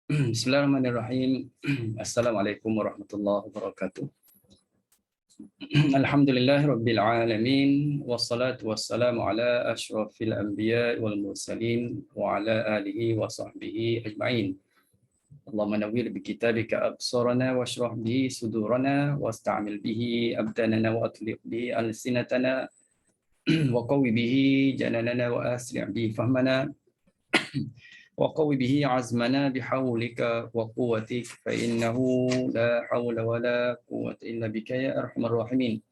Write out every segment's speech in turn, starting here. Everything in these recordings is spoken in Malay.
Bismillahirrahmanirrahim. Assalamualaikum warahmatullahi wabarakatuh. Alhamdulillahirabbil alamin wassalatu wassalamu ala asyrafil anbiya'i wal mursalin wa ala alihi wa sahbihi ajma'in. Allahumma nawwir bi kitabika absarana washrah bihi sudurana wasta'mil bihi abdanana wa atlif bihi alsinatana wa qawwi bihi jananana wa asri' bihi fahmana وقوي به عزمنا بحولك وقوتك فإنه لا حول ولا قوة إلا بك يا أرحم الراحمين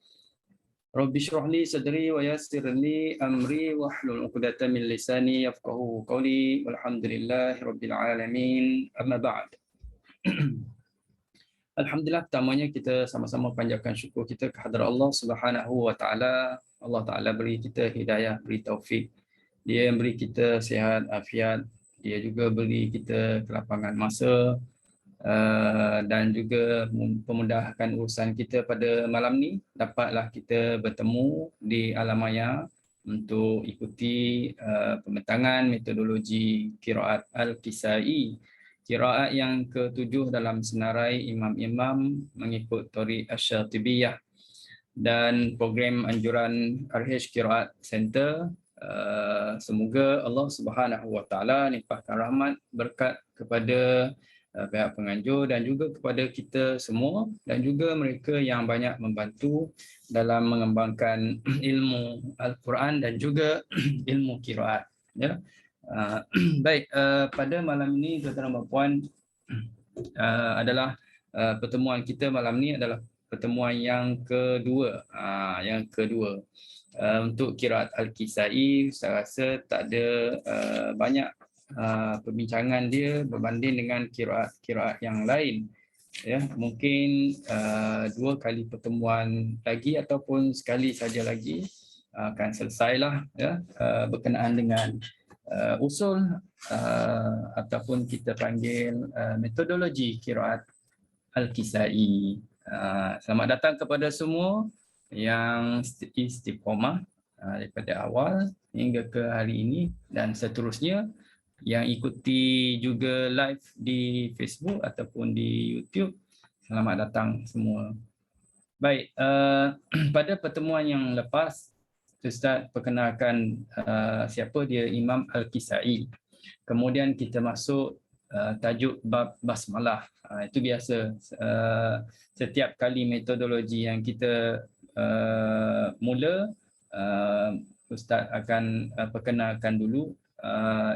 رب اشرح لي صدري ويسر لي أمري واحلل عقدة من لساني يفقهوا قولي والحمد لله رب العالمين أما بعد. Alhamdulillah, pertamanya kita sama-sama panjatkan syukur kita kehadrat Allah Subhanahu wa taala. Allah Taala beri kita hidayah, beri taufik. Dia yang beri kita sihat, afiat. Dia juga beri kita kelapangan masa dan juga memudahkan urusan kita pada malam ni. Dapatlah kita bertemu di alam maya untuk ikuti pembentangan metodologi qiraat Al-Kisai, qiraat yang ke-7 dalam senarai imam-imam mengikut Thariq Asy-Syatibiyah dan program anjuran RH Qiraat Center. Semoga Allah Subhanahu wa taala limpahkan rahmat berkat kepada pihak penganjur dan juga kepada kita semua dan juga mereka yang banyak membantu dalam mengembangkan ilmu Al-Quran dan juga ilmu qiraat, ya. Baik, pada malam ini tuan-tuan dan puan, adalah pertemuan kita malam ini adalah pertemuan yang kedua. Untuk qiraat Al-Kisai, saya rasa tak ada banyak perbincangan dia berbanding dengan qiraat yang lain. Ya, mungkin 2 kali pertemuan lagi ataupun sekali saja lagi akan selesailah, ya, berkenaan dengan usul ataupun kita panggil metodologi qiraat Al-Kisai. Selamat datang kepada semua yang istiqomah daripada awal hingga ke hari ini dan seterusnya yang ikuti juga live di Facebook ataupun di YouTube. Selamat datang semua. Baik, pada pertemuan yang lepas Ustaz perkenalkan siapa dia Imam Al-Kisai. Kemudian kita masuk tajuk bab basmalah. Itu biasa, setiap kali metodologi yang kita mula, Ustaz akan perkenalkan dulu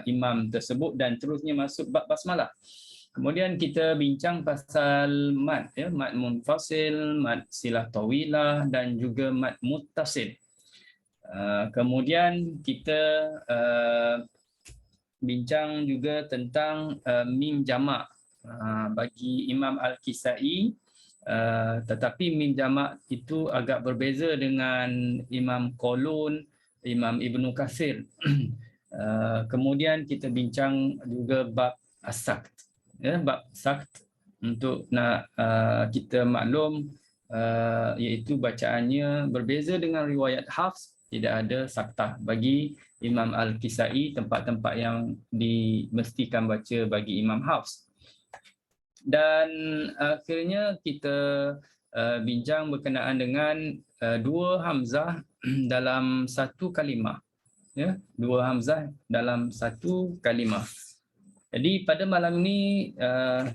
imam tersebut dan terusnya masuk bab basmalah. Kemudian kita bincang pasal mad, ya, mad munfasil, mad silah tawilah dan juga mad muttasil. Kemudian kita bincang juga tentang mim jamak bagi Imam Al-Kisai, tetapi mim jamak itu agak berbeza dengan Imam Qalun, Imam Ibnu Katsir. Kemudian kita bincang juga bab as-sakt, ya, bab sakt untuk nak kita maklum, iaitu bacaannya berbeza dengan riwayat Hafs. Tidak ada saktah bagi Imam Al-Kisai, tempat-tempat yang dimestikan baca bagi Imam Hafs. Dan akhirnya kita bincang berkenaan dengan 2 hamzah dalam satu kalimah, ya, 2 hamzah dalam satu kalimah. Jadi pada malam ini,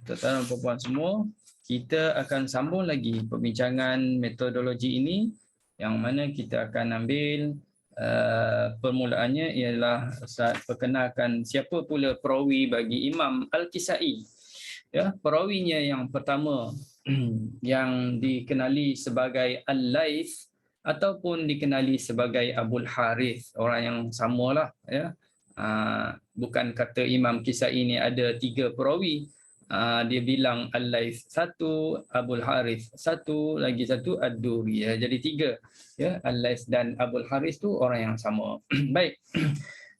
tuan-tuan dan puan-puan semua, kita akan sambung lagi perbincangan metodologi ini, yang mana kita akan ambil permulaannya ialah Ustaz perkenalkan siapa pula perawi bagi Imam Al-Kisai. Ya, perawinya yang pertama yang dikenali sebagai Al-Laits ataupun dikenali sebagai Abul Harith, orang yang samalah, ya. Bukan kata Imam Kisai ini ada 3 perawi. Dia bilang Al-Laits 1, Abul Harith 1, lagi 1 Ad-Duri. Jadi 3. Ya, Al-Laits dan Abul Harith tu orang yang sama. Baik.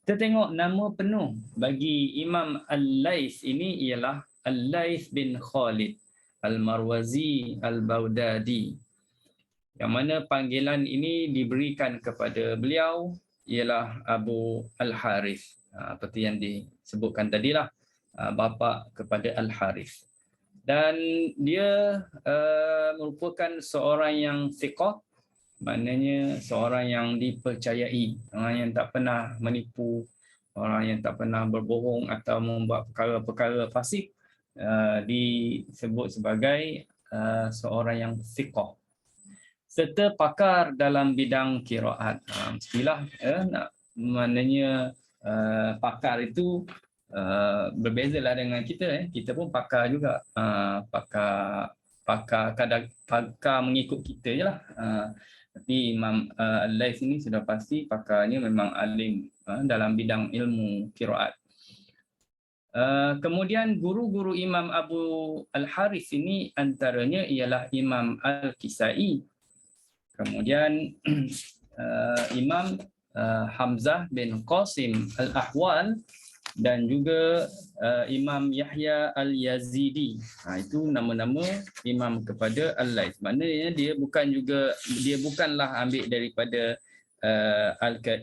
Kita tengok nama penuh bagi Imam Al-Laits ini ialah Al-Laits bin Khalid Al-Marwazi Al-Baghdadi. Yang mana panggilan ini diberikan kepada beliau ialah Abu Al-Harith, seperti yang disebutkan tadilah. bapa kepada Al-Harith. Dan dia merupakan seorang yang thiqah, maknanya seorang yang dipercayai, orang yang tak pernah menipu, orang yang tak pernah berbohong atau membuat perkara-perkara fasik, disebut sebagai seorang yang thiqah. Serta pakar dalam bidang qiraat. Mestilah maknanya pakar itu berbezalah dengan kita. Kita pun pakar juga, pakar mengikut kita je lah. Tapi Imam Al-Laits ini sudah pasti pakarnya memang alim dalam bidang ilmu qiraat. Kemudian guru-guru Imam Abu Al-Harith ini antaranya ialah Imam Al-Kisai. Kemudian Imam Hamzah bin Qasim Al-Ahwal dan juga Imam Yahya Al-Yazidi. Itu nama-nama imam kepada Al-Laits. Maknanya dia bukanlah ambil daripada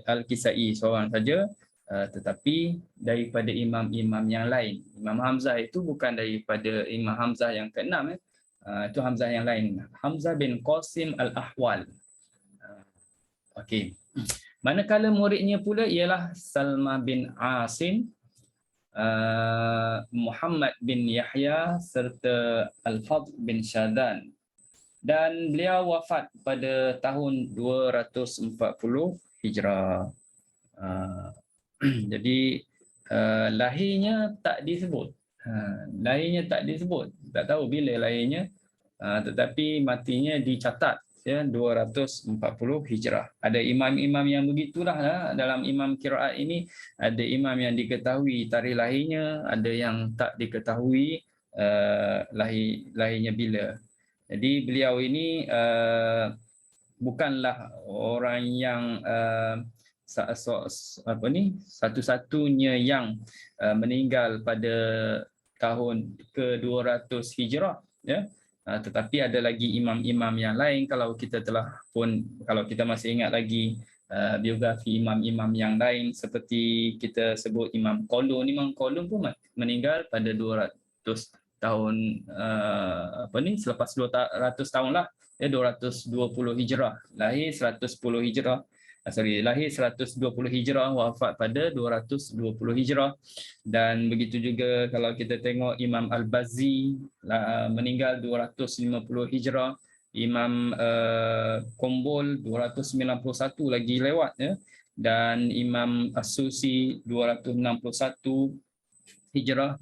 Al-Kisai seorang saja, tetapi daripada imam-imam yang lain. Imam Hamzah itu bukan daripada Imam Hamzah yang ke-6. Itu Hamzah yang lain. Hamzah bin Qasim Al-Ahwal. Okey. Manakala muridnya pula ialah Salma bin Asim, Muhammad bin Yahya serta Al-Fadl bin Syadan. Dan beliau wafat pada tahun 240 Hijrah. Jadi lahirnya tak disebut. Tak tahu bila lahirnya, tetapi matinya dicatat 240 Hijrah. Ada imam-imam yang begitulah dalam imam qiraat ini. Ada imam yang diketahui tarikh lahirnya, ada yang tak diketahui lahirnya bila. Jadi beliau ini bukanlah orang yang satu-satunya yang meninggal pada tahun ke-200 Hijrah, ya. Tetapi ada lagi imam-imam yang lain. Kalau kita masih ingat lagi biografi imam-imam yang lain, seperti kita sebut Imam Qaulun. Imam Qaulun pun meninggal pada 200 tahun selepas 200 tahun lah, 220 Hijrah. Lahir 120 Hijrah, wafat pada 220 Hijrah. Dan begitu juga kalau kita tengok Imam Al-Bazzi meninggal 250 Hijrah. Imam Qombol 291 lagi lewat, ya. Dan Imam As-Susi 261 Hijrah.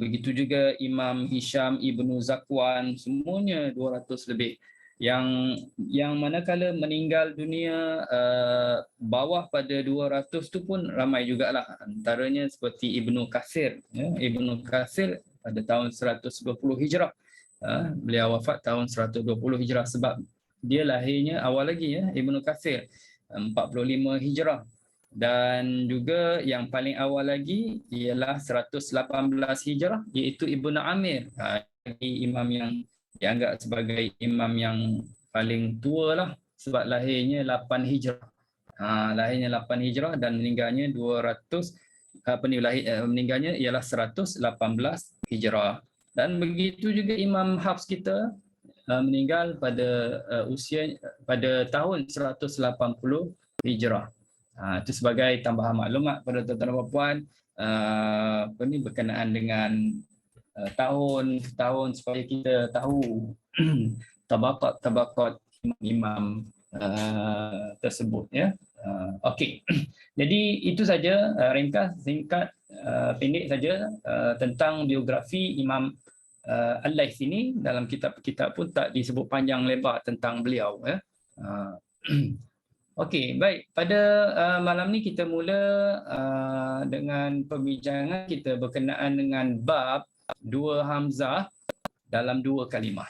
Begitu juga Imam Hisham Ibnu Zakwan, semuanya 200 lebih. Yang manakala meninggal dunia bawah pada 200 tu pun ramai jugalah. Antaranya seperti Ibnu Katsir, ya. Ibnu Katsir pada tahun 120 Hijrah. Beliau wafat tahun 120 Hijrah sebab dia lahirnya awal lagi, ya, Ibnu Katsir 45 Hijrah. Dan juga yang paling awal lagi ialah 118 Hijrah, iaitu Ibnu Amir. Imam yang dianggap sebagai imam yang paling tua lah, sebab lahirnya 8 Hijrah. Lahirnya 8 Hijrah dan meninggalnya meninggalnya ialah 118 Hijrah. Dan begitu juga Imam Hafs kita meninggal pada pada tahun 180 Hijrah. Itu sebagai tambahan maklumat pada tuan-tuan dan puan, berkenaan dengan tahun supaya kita tahu tabaqat imam tersebut, ya. Okey. Jadi itu saja ringkas, singkat, pendek saja tentang biografi Imam Al-Laits ini. Dalam kitab-kitab pun tak disebut panjang lebar tentang beliau, ya. Okey, baik. Pada malam ni kita mula dengan perbincangan kita berkenaan dengan bab dua hamzah dalam dua kalimah.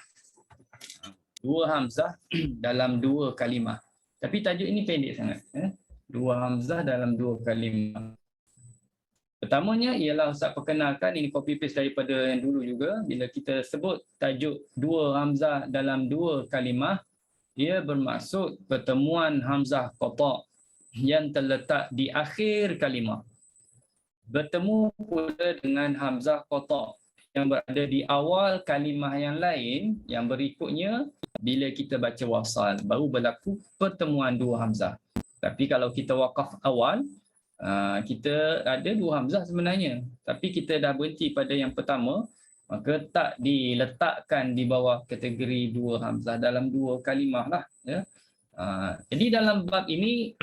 Dua hamzah dalam dua kalimah. Tapi tajuk ini pendek sangat. Dua hamzah dalam dua kalimah. Pertamanya ialah Ustaz perkenalkan, ini copy paste daripada yang dulu juga. Bila kita sebut tajuk dua hamzah dalam dua kalimah, ia bermaksud pertemuan hamzah qata' yang terletak di akhir kalimah. bertemu pula dengan hamzah qata yang berada di awal kalimah yang lain yang berikutnya. Bila kita baca wasal baru berlaku pertemuan dua hamzah. Tapi kalau kita waqaf awal, kita ada dua hamzah sebenarnya, tapi kita dah berhenti pada yang pertama, maka tak diletakkan di bawah kategori dua hamzah dalam dua kalimah lah, ya. Jadi dalam bab ini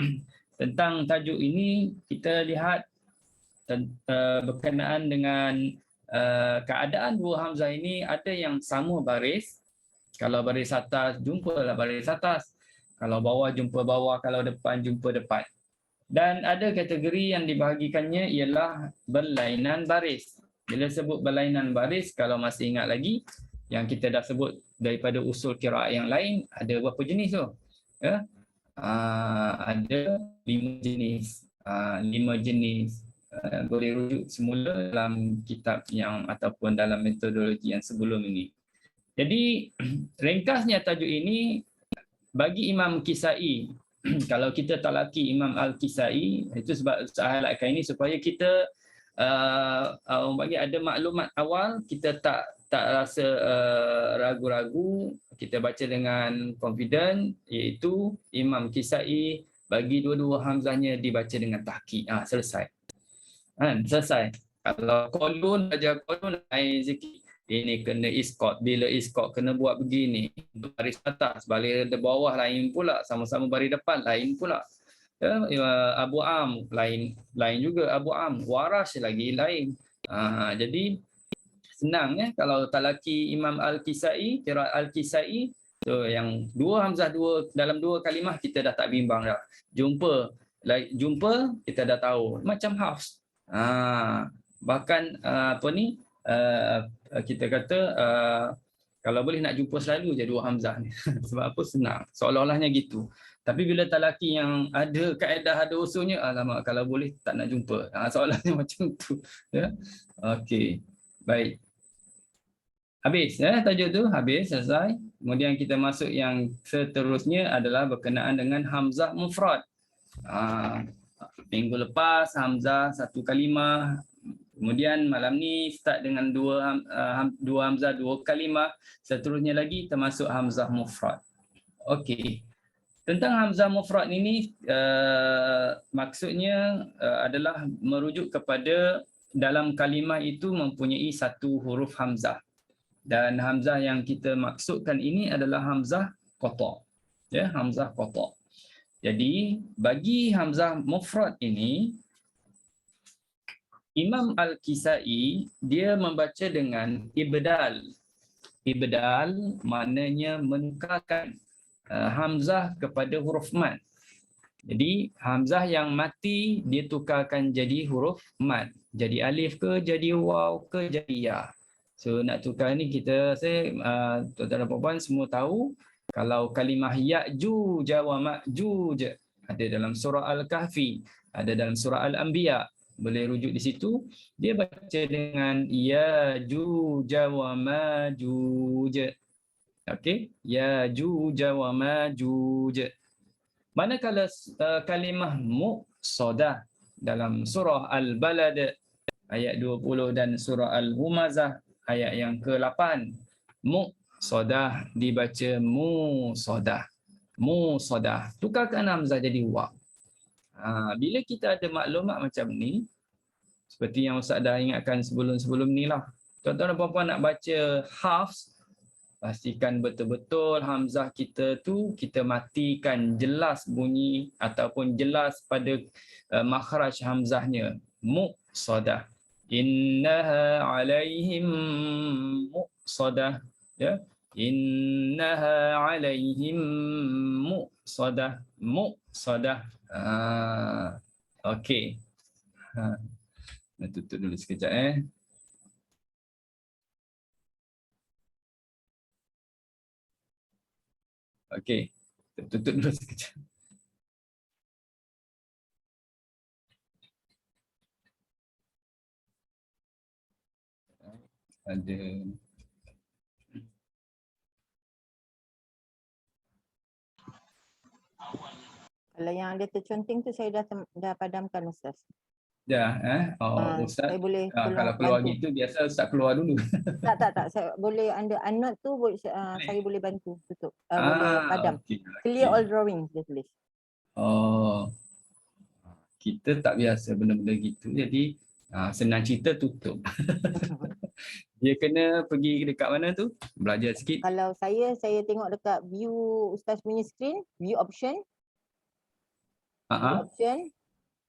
tentang tajuk ini kita lihat berkenaan dengan keadaan dua hamzah ini. Ada yang sama baris, kalau baris atas jumpalah baris atas, kalau bawah jumpa bawah, kalau depan jumpa depan. Dan ada kategori yang dibahagikannya ialah berlainan baris. Bila sebut berlainan baris, kalau masih ingat lagi yang kita dah sebut daripada usul qiraat yang lain, ada berapa jenis tu? Ya? Ada 5 jenis. 5 jenis. Boleh rujuk semula dalam kitab yang ataupun dalam metodologi yang sebelum ini. Jadi ringkasnya tajuk ini bagi Imam Kisai, kalau kita talaki Imam Al-Kisai, itu sebab saya highlightkan ini supaya kita bagi ada maklumat awal, kita tak rasa ragu-ragu, kita baca dengan confident, iaitu Imam Kisai bagi dua-dua hamzahnya dibaca dengan tahqiq. Selesai. Selesai. Kalau kolun baca kolun lain sikit. Ini kena iskot. Bila iskot kena buat begini. Baris atas, baris bawah lain pula. Sama-sama baris depan lain pula. Ya, Abu Am lain juga Abu Am. Waras lagi lain. Jadi senang ya kalau talaki Imam Al-Kisai, qiraat Al-Kisai, so yang dua hamzah dalam dua kalimah kita dah tak bimbang dah. Jumpa kita dah tahu macam Hafs. Bahkan kita kata kalau boleh nak jumpa selalu je dua hamzah ni. Sebab apa? Senang. Seolah-olahnya gitu. Tapi bila talaki yang ada kaedah, ada usulnya, alamak kalau boleh tak nak jumpa. Seolah-olahnya macam tu. Ya. Okey. Baik. Habis tajuk tu, habis, selesai. Kemudian kita masuk yang seterusnya adalah berkenaan dengan hamzah mufrad. Minggu lepas hamzah satu kalimah. Kemudian malam ni start dengan dua hamzah dua kalimah. Seterusnya lagi termasuk hamzah mufrad. Okey. Tentang hamzah mufrad ini maksudnya adalah merujuk kepada dalam kalimah itu mempunyai satu huruf hamzah. Dan hamzah yang kita maksudkan ini adalah hamzah qata. Ya, hamzah qata. Jadi bagi hamzah mufrad ini, Imam Al-Kisai dia membaca dengan ibdal. Ibdal maknanya menukarkan hamzah kepada huruf mad. Jadi hamzah yang mati dia tukarkan jadi huruf mad. Jadi alif ke, jadi waw ke, jadi ya. So nak tukar ni kita tuan-tuan dan puan semua tahu kalau kalimah Ya'juj wa Ma'juj ada dalam surah Al-Kahfi, ada dalam surah Al-Anbiya, boleh rujuk di situ. Dia baca dengan Ya'juj wa Ma'juj. Okey, Ya'juj wa Ma'juj. Manakala kalimah muqsadah dalam surah Al-Balad ayat 20 dan surah Al-Humazah ayat yang ke-8, muqsadah dibaca musadah. Musadah. Tukarkan hamzah jadi waw. Bila kita ada maklumat macam ni, seperti yang Ustaz dah ingatkan sebelum-sebelum ni lah. Tuan-tuan dan puan-puan nak baca Hafs, pastikan betul-betul hamzah kita tu kita matikan jelas bunyi ataupun jelas pada makhraj hamzahnya. Muqsadah. Innaha alaihim muqsadah. Ya. Innaha alaihim muqsadah. Muqsadah. Okey. Nak tutup dulu sekejap Okey. Tutup dulu sekejap. Ada kalau yang ada terconteng tu saya dah padamkan Ustaz. Dah, Ustaz. Saya boleh Kalau tolong keluar bantu. gitu biasa Ustaz keluar dulu. Tak. Saya boleh under unknown tu saya boleh bantu tutup. Boleh padam. Okey. Clear all drawings dia tulis. Oh, kita tak biasa benda-benda gitu. Jadi senang cerita tutup. Dia kena pergi dekat mana tu? Belajar sikit. Kalau saya tengok dekat view Ustaz punya screen, view option. View option.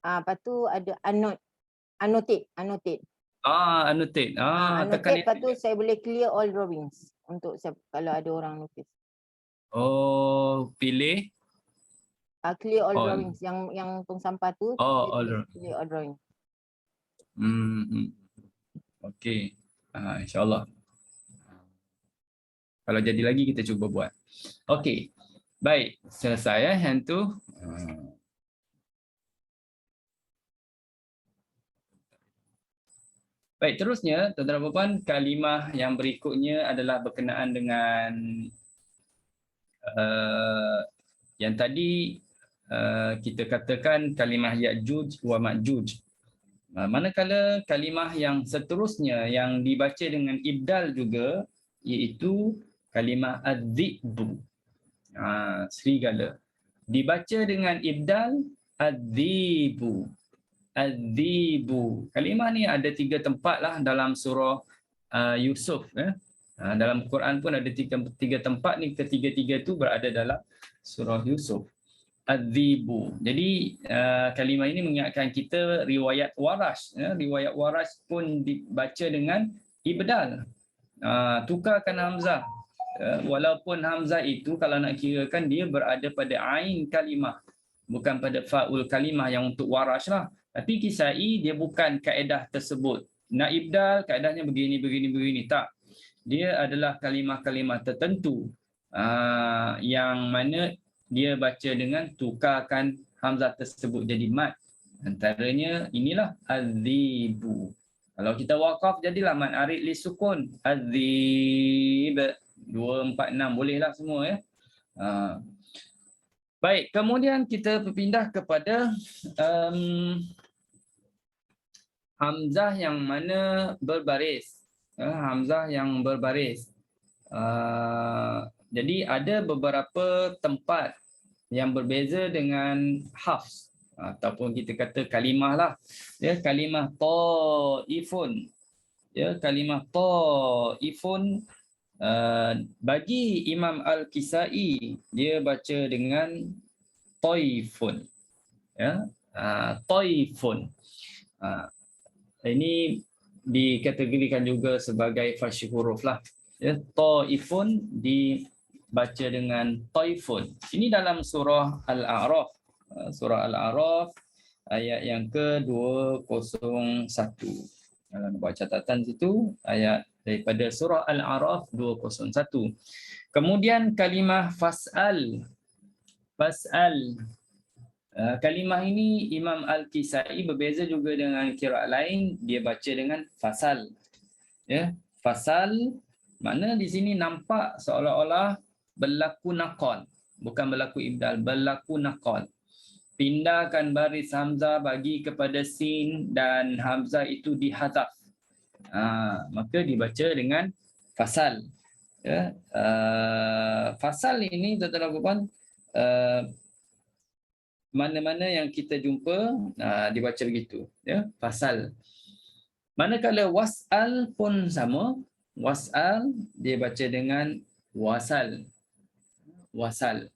Lepas tu ada annotate. Annotate. Tekan Annotate, lepas tu enter. saya boleh clear all drawings untuk kalau ada orang notice. Oh, pilih. Clear all All. drawings yang tong sampah tu. All. Clear all drawing. Okey. InsyaAllah. Kalau jadi lagi kita cuba buat. Okey. Baik, selesai yang tu. Baik, terusnya tuan-tuan dan puan, kalimah yang berikutnya adalah berkenaan dengan yang tadi kita katakan kalimah Ya'juj wa Ma'juj. Manakala kalimah yang seterusnya yang dibaca dengan ibdal juga, iaitu kalimah adz-zi'bu, serigala. Dibaca dengan ibdal adz-zibu. Az-zibu. Kalimah ni ada 3 tempat lah dalam surah Yusuf. Dalam Quran pun ada 3 tempat ni, ketiga-tiga tu berada dalam surah Yusuf. Az-zibu. Jadi kalimah ini mengingatkan kita riwayat Warash. Riwayat Warash pun dibaca dengan ibdal. Tukarkan Hamzah. Walaupun Hamzah itu kalau nak kirakan dia berada pada ain kalimah, bukan pada fa'ul kalimah yang untuk Warash lah. Tapi Kisai dia bukan kaedah tersebut. Nak ibdal kaedahnya begini. Tak. Dia adalah kalimah-kalimah tertentu yang mana dia baca dengan tukarkan hamzah tersebut jadi mad. Antaranya inilah az-zibu. Kalau kita waqaf jadilah mad arid li sukun. Az-zib 2 4 6 bolehlah semua ya. Baik, kemudian kita berpindah kepada hamzah yang mana berbaris. Hamzah yang berbaris. Jadi ada beberapa tempat yang berbeza dengan hafs ataupun kita kata kalimah lah. Ya, kalimah ta'ifun. Ya, kalimah ta'ifun bagi Imam Al-Kisai dia baca dengan taifun. Ya, taifun. Ini dikategorikan juga sebagai fasy huruf lah. Ya, taifun dibaca dengan taifun. Ini dalam surah Al-A'raf. Surah Al-A'raf ayat yang ke-201. Kalau nak buat catatan situ, ayat daripada surah Al-A'raf 201. Kemudian kalimah fas'al. Fas'al. Kalimah ini Imam Al-Kisai berbeza juga dengan qiraat lain, dia baca dengan fasal. Ya, fasal makna di sini nampak seolah-olah berlaku naqal, bukan berlaku ibdal, berlaku naqal. Pindahkan baris hamzah bagi kepada sin dan hamzah itu dihadzaf. Maka dibaca dengan fasal. Ya, fasal ini tuan-tuan dan puan, mana-mana yang kita jumpa dibaca begitu, ya, fasal. Manakala wasal pun sama, wasal dia baca dengan wasal. Wasal.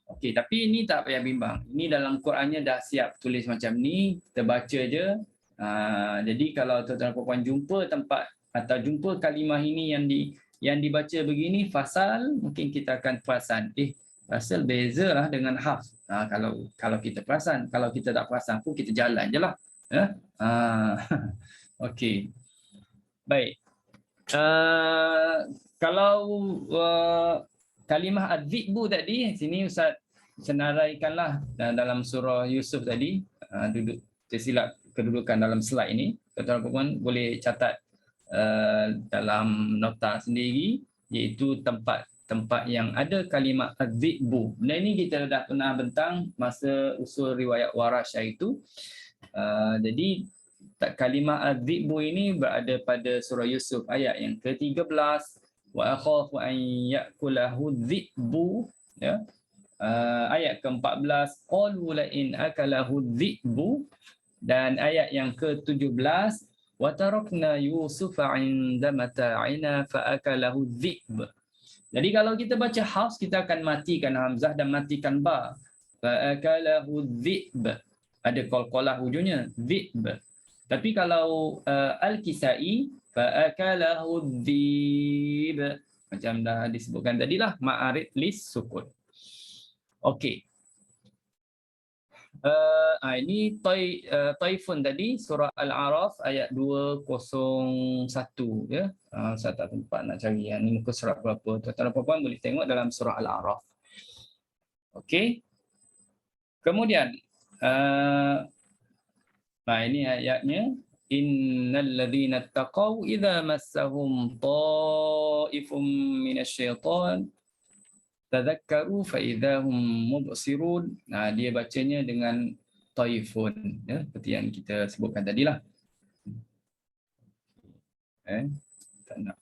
Okey, tapi ini tak payah bimbang. Ini dalam Qurannya dah siap tulis macam ni, kita baca je. Jadi kalau tuan-tuan dan puan jumpa tempat atau jumpa kalimah ini yang dibaca begini fasal, mungkin kita akan perasan, fasal bezalah dengan hafs. Kalau kita perasan, kalau kita tak perasan pun kita jalan je lah. Okey. Baik. Kalau kalimah az-zi'bu tadi, sini Ustaz senaraikanlah dalam surah Yusuf tadi, duduk tersilap kedudukan dalam slide ini. Tuan-tuan boleh catat dalam nota sendiri, iaitu tempat yang ada kalimat az-zi'bu. Benda ini kita dah pernah bentang masa usul riwayat Warash itu. Jadi kalimah adz-zi'bu ini berada pada surah Yusuf ayat yang ke-13. Wa akhafu an ya'kulahu adz-zi'bu, ya. Ayat ke-14, qalu la in akalahu adz-zi'bu, dan ayat yang ke-17, wa tarakna yusufa 'inda mata'ina fa akalahu adz-zi'b. Jadi kalau kita baca Hafs, kita akan matikan hamzah dan matikan ba. Fa akalahu adz-zi'b. Ada qalqalah hujungnya, dhi'b. Tapi kalau Al-Kisai, fa akalahu adz-dhib, macam dah disebutkan tadilah, ma'arid lis sukun. Okey. Ini Taifun tadi, surah Al-A'raf ayat 201, ya. Saya tak tempat nak cari yang ni, muka surat berapa. Tuan-tuan dan puan-puan boleh tengok dalam surah Al-A'raf. Okey. Kemudian ini ayatnya, innal ladzina taqaw idza massahum ta'ifum minasyaitan tadhakkaru fa idzahum mubsirun. Dia bacanya dengan taifun, ya, seperti yang kita sebutkan tadilah. Tak nak.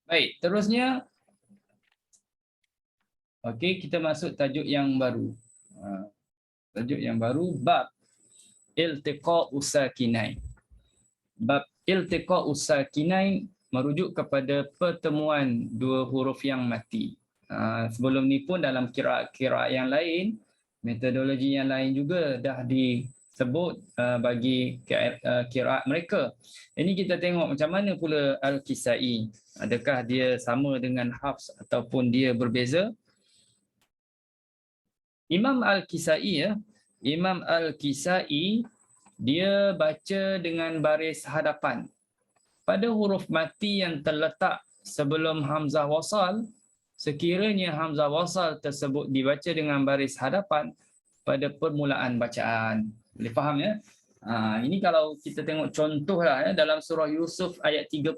Baik, terusnya okey, kita masuk tajuk yang baru. Tajuk yang baru, bab iltiqa'us sakinain. Bab iltiqa'us sakinain merujuk kepada pertemuan dua huruf yang mati. Sebelum ni pun dalam kiraat yang lain, metodologi yang lain juga dah disebut bagi kiraat mereka. Ini kita tengok macam mana pula Al-Kisai. Adakah dia sama dengan Hafs ataupun dia berbeza? Imam Al-Kisai, ya. Imam Al-Kisai dia baca dengan baris hadapan. Pada huruf mati yang terletak sebelum hamzah wasal, sekiranya hamzah wasal tersebut dibaca dengan baris hadapan pada permulaan bacaan. Boleh faham, ya? Ini kalau kita tengok contohlah, ya, dalam surah Yusuf ayat 31,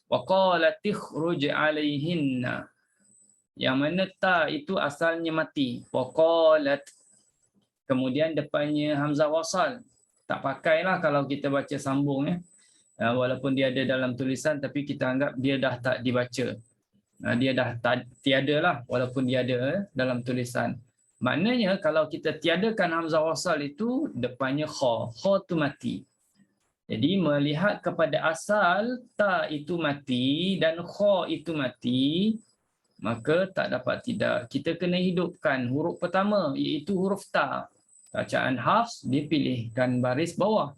wa qalat ikhruj 'alaihinna. Yang mana ta itu asalnya mati. Wa qalat. Kemudian depannya hamzah wasal. Tak pakailah kalau kita baca sambung, ya. Walaupun dia ada dalam tulisan, tapi kita anggap dia dah tak dibaca. Dia dah tiada lah, walaupun dia ada dalam tulisan. Maknanya kalau kita tiadakan hamzah wasal itu, depannya kha. Kha tu mati. Jadi melihat kepada asal ta itu mati dan kha itu mati, maka tak dapat tidak. Kita kena hidupkan huruf pertama, iaitu huruf ta. Bacaan Hafs, dia pilihkan baris bawah.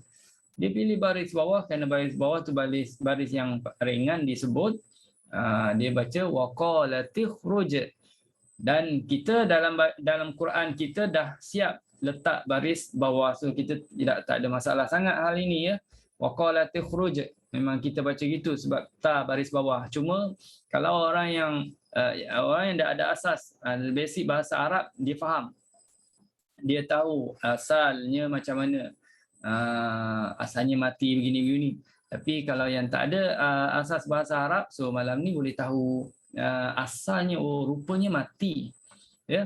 Dia pilih baris bawah kerana baris bawah tu baris yang ringan disebut. Dia baca waqalati khruj. Dan kita dalam Quran kita dah siap letak baris bawah, so kita tak ada masalah sangat hal ini, ya. Waqalati khruj, memang kita baca gitu sebab ta baris bawah. Cuma kalau orang yang dah ada asas basic bahasa Arab, dia faham, dia tahu asalnya macam mana. Asalnya mati begini-begini. Tapi kalau yang tak ada asas bahasa Arab, so malam ni boleh tahu asalnya, rupanya mati, ya.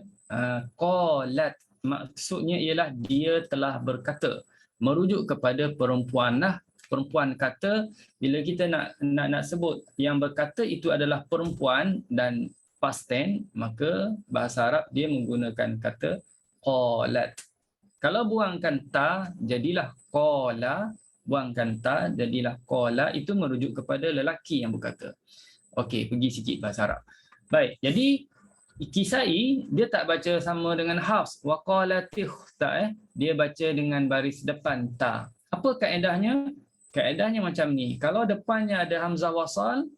Qalat, maksudnya ialah dia telah berkata, merujuk kepada perempuan lah. Perempuan kata, bila kita nak sebut yang berkata itu adalah perempuan dan past tense, maka bahasa Arab dia menggunakan kata qalat. Kalau buangkan ta, jadilah qala. Buangkan ta, jadilah qala. Itu merujuk kepada lelaki yang berkata. Okey, pergi sikit bahasa Arab. Baik, jadi Kisai, dia tak baca sama dengan Hafs. Wa qalatih, tak, dia baca dengan baris depan ta. Apa kaedahnya? Kaedahnya macam ni. Kalau depannya ada hamzah wasal,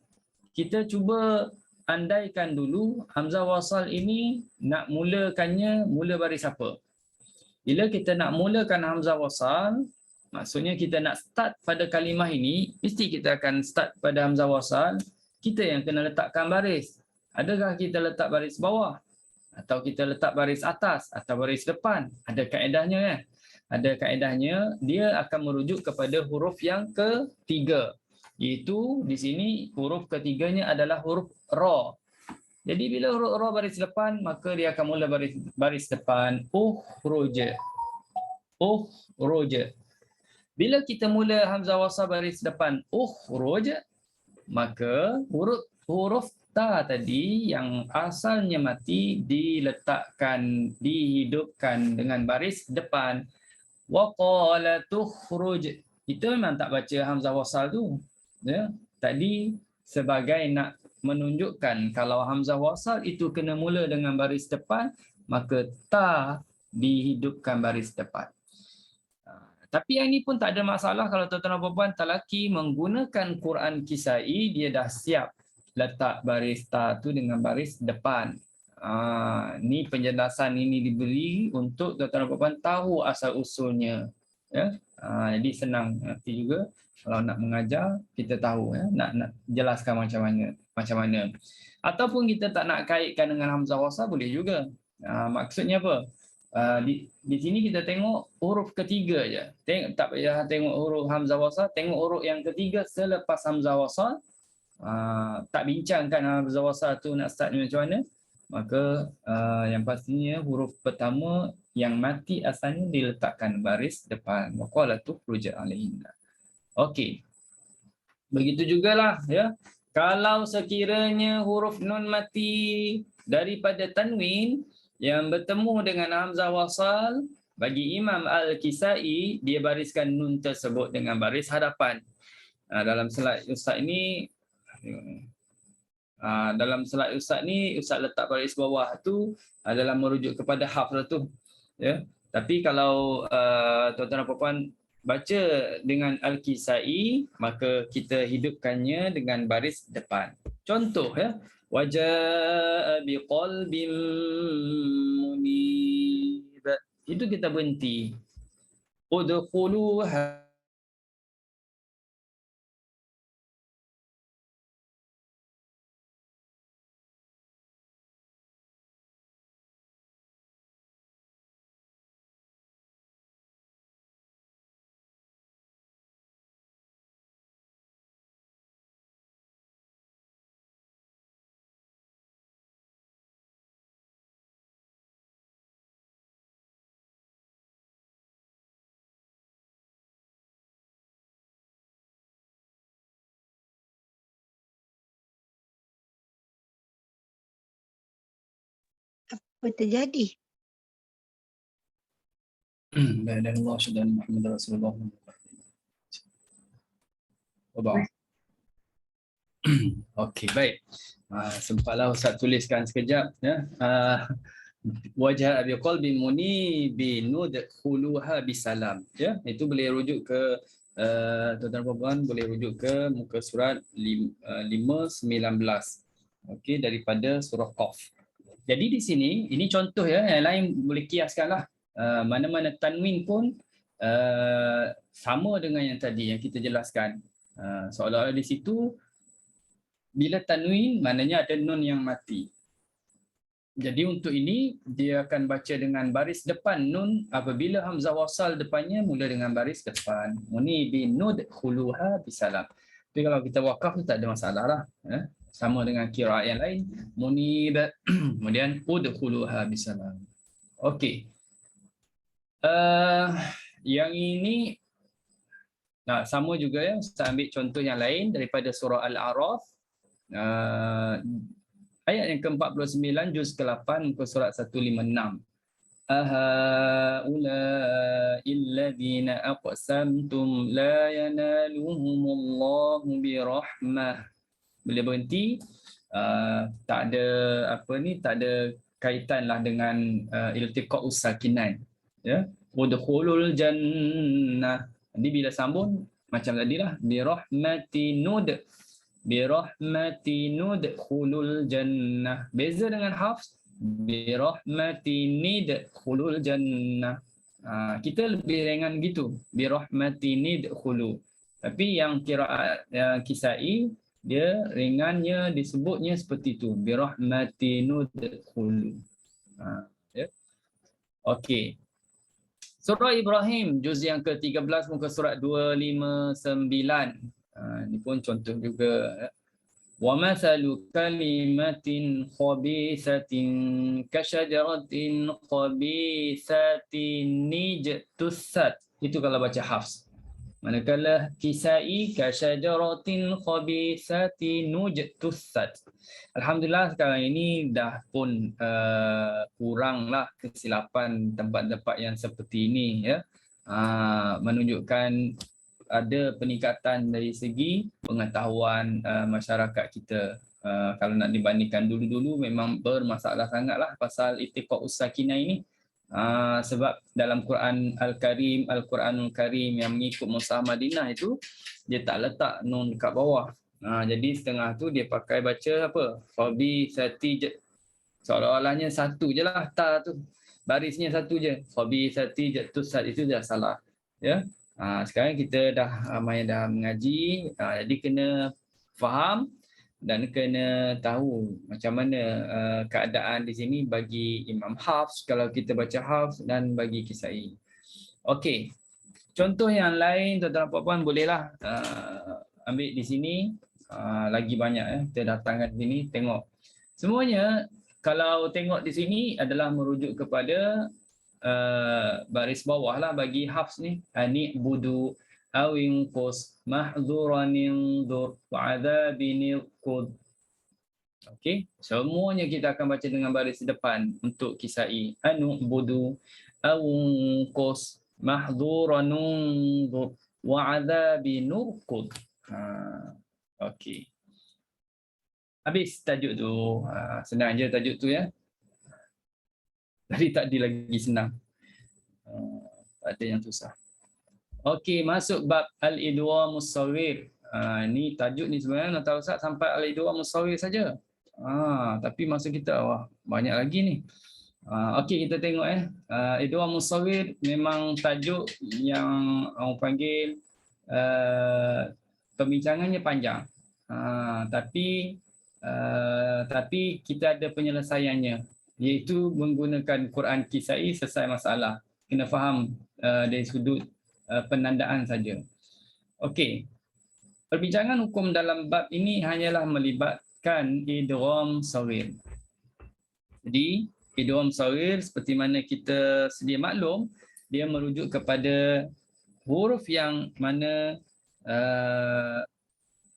kita cuba andaikan dulu hamzah wasal ini nak mulakannya mula baris apa. Bila kita nak mulakan hamzah wasal, maksudnya kita nak start pada kalimah ini, mesti kita akan start pada hamzah wasal. Kita yang kena letakkan baris. Adakah kita letak baris bawah? Atau kita letak baris atas? Atau baris depan? Ada kaedahnya, ya? Ada kaedahnya, dia akan merujuk kepada huruf yang ketiga. Iaitu di sini huruf ketiganya adalah huruf ra. Jadi bila huruf ra baris depan, maka dia akan mula baris depan ukhruj. Ukhruj. Bila kita mula hamzah wasal baris depan ukhruj, maka huruf ta tadi yang asalnya mati diletakkan, dihidupkan dengan baris depan. Wa qala tukhruj. Kita memang tak baca hamzah wasal tu. Ya. Tadi sebagai nak menunjukkan kalau hamzah wasal itu kena mula dengan baris depan, maka ta dihidupkan baris depan. Tapi yang ini pun tak ada masalah kalau tuan-tuan dan puan-puan talaki menggunakan Quran Kisai, dia dah siap letak baris ta tu dengan baris depan. Ni penjelasan ini diberi untuk tuan-tuan dan puan-puan tahu asal usulnya. Ya? Jadi senang nanti juga kalau nak mengajar kita tahu, ya? nak jelaskan macam mana. Ataupun kita tak nak kaitkan dengan hamzah wasal boleh juga. Maksudnya apa? Di sini kita tengok huruf ketiga je. Tak payah tengok huruf hamzah wasal, tengok huruf yang ketiga selepas hamzah wasal. Tak bincangkan hamzah wasal tu nak start macam mana. Maka yang pastinya huruf pertama yang mati asalnya diletakkan baris depan. Waqala tukhruj alaihinna. Okey. Begitu jugalah, ya. Kalau sekiranya huruf nun mati daripada tanwin yang bertemu dengan hamzah wasal, bagi Imam Al-Kisai dia bariskan nun tersebut dengan baris hadapan. Dalam slide Ustaz ini, Ustaz letak baris bawah tu adalah merujuk kepada hafal tu, ya. Tapi kalau tuan-tuan dan puan-puan baca dengan Al-Kisai, maka kita hidupkannya dengan baris depan. Contoh, ya, wajaa biqalbin munib. Itu kita berhenti. Udkhuluha. Apa terjadi? La ilaha illallah syahadu anna Muhammadar Rasulullah. Okey, baik. Sempatlah Ustaz tuliskan sekejap, ya. Wajah abi qalbi munibin nudkhuluha bisalam, ya. Itu boleh rujuk ke tuan-tuan puan boleh rujuk ke muka surat 519. Okey, daripada surah Qaf. Jadi di sini ini contoh, ya, yang lain boleh kiaskanlah. Mana-mana tanwin pun sama dengan yang tadi yang kita jelaskan. Seolah-olah di situ bila tanwin maknanya ada nun yang mati. Jadi untuk ini dia akan baca dengan baris depan nun apabila hamzah wasal depannya mula dengan baris depan. Munibin nudkhuluha bisalam. Tapi kalau kita wakaf tak ada masalah lah, ya. Sama dengan qiraat yang lain. Munib kemudian udkhuluha bisalam. Okey. Yang ini sama juga, ya. Saya ambil contoh yang lain daripada surah Al-A'raf. Ayat yang ke-49 juz ke-8 muka surat 156. Ahaula'il ladzina aqsamtum la yanaluhumullahu birahmah. Boleh berhenti. Tak ada tak ada kaitanlah dengan iltiqa'us sakinan, ya. Udkhulul jannah. Jadi bila sambung macam tadilah, birahmati nudkhulul jannah. Beza dengan Hafs, birahmati nidkhulul jannah. Kita lebih ringan gitu, birahmati nidkhulu. Tapi yang qiraat Kisai dia ringannya disebutnya seperti itu, birahmati nudkhulu. Ya. Okey. Surah Ibrahim juz yang ke-13 muka surat 259. Ini pun contoh juga. Wa mathalu kalimatin khabisatin kasyajaratin khabisatin nijtussat. Itu kalau baca Hafs. Manakala Kisai kasyajaratin khabisatin nujtussat. Alhamdulillah sekarang ini dah pun kuranglah kesilapan tempat-tempat yang seperti ini, ya. Menunjukkan ada peningkatan dari segi pengetahuan masyarakat kita. Kalau nak dibandingkan dulu-dulu memang bermasalah sangatlah pasal ittiqa'us sakinah ini. Sebab dalam Quran Al-Quranul Karim yang mengikut Mushaf Madinah itu dia tak letak nun dekat bawah. Jadi setengah tu dia pakai baca apa? Khabisati, seolah-olahnya satu je lah ta tu. Barisnya satu je. Khabisati jatussat, itu dah salah. Ya. Sekarang kita dah mengaji, jadi kena faham dan kena tahu macam mana keadaan di sini bagi Imam Hafs kalau kita baca Hafs dan bagi Kisai. Okey. Contoh yang lain tuan-tuan dan puan-puan bolehlah ambil di sini, lagi banyak ya. Kita datangkan di sini tengok. Semuanya kalau tengok di sini adalah merujuk kepada baris bawah lah bagi Hafs ni. Ani budu awin qus mahzuran dur wa'adzabin qud. Okey, semuanya kita akan baca dengan baris depan untuk Kisai. Anu budu awin qus mahzuran dur wa'adzabin qud. Okey. Habis tajuk tu. Senang je tajuk tu ya. Tadi lagi senang. Tak ada yang susah. Okey, masuk bab al-idghamus shaghir. Ni tajuk ni sebenarnya nak tahu Ustaz sampai al-idghamus shaghir saja. Tapi masa kita banyak lagi ni. Okey, kita tengok idghamus shaghir memang tajuk yang orang panggil perbincangannya panjang. Tapi kita ada penyelesaiannya, iaitu menggunakan Quran Kisai selesai masalah. Kena faham dari sudut penandaan saja. Okey. Perbincangan hukum dalam bab ini hanyalah melibatkan idgham shaghir. Jadi, idgham shaghir seperti mana kita sedia maklum, dia merujuk kepada huruf yang mana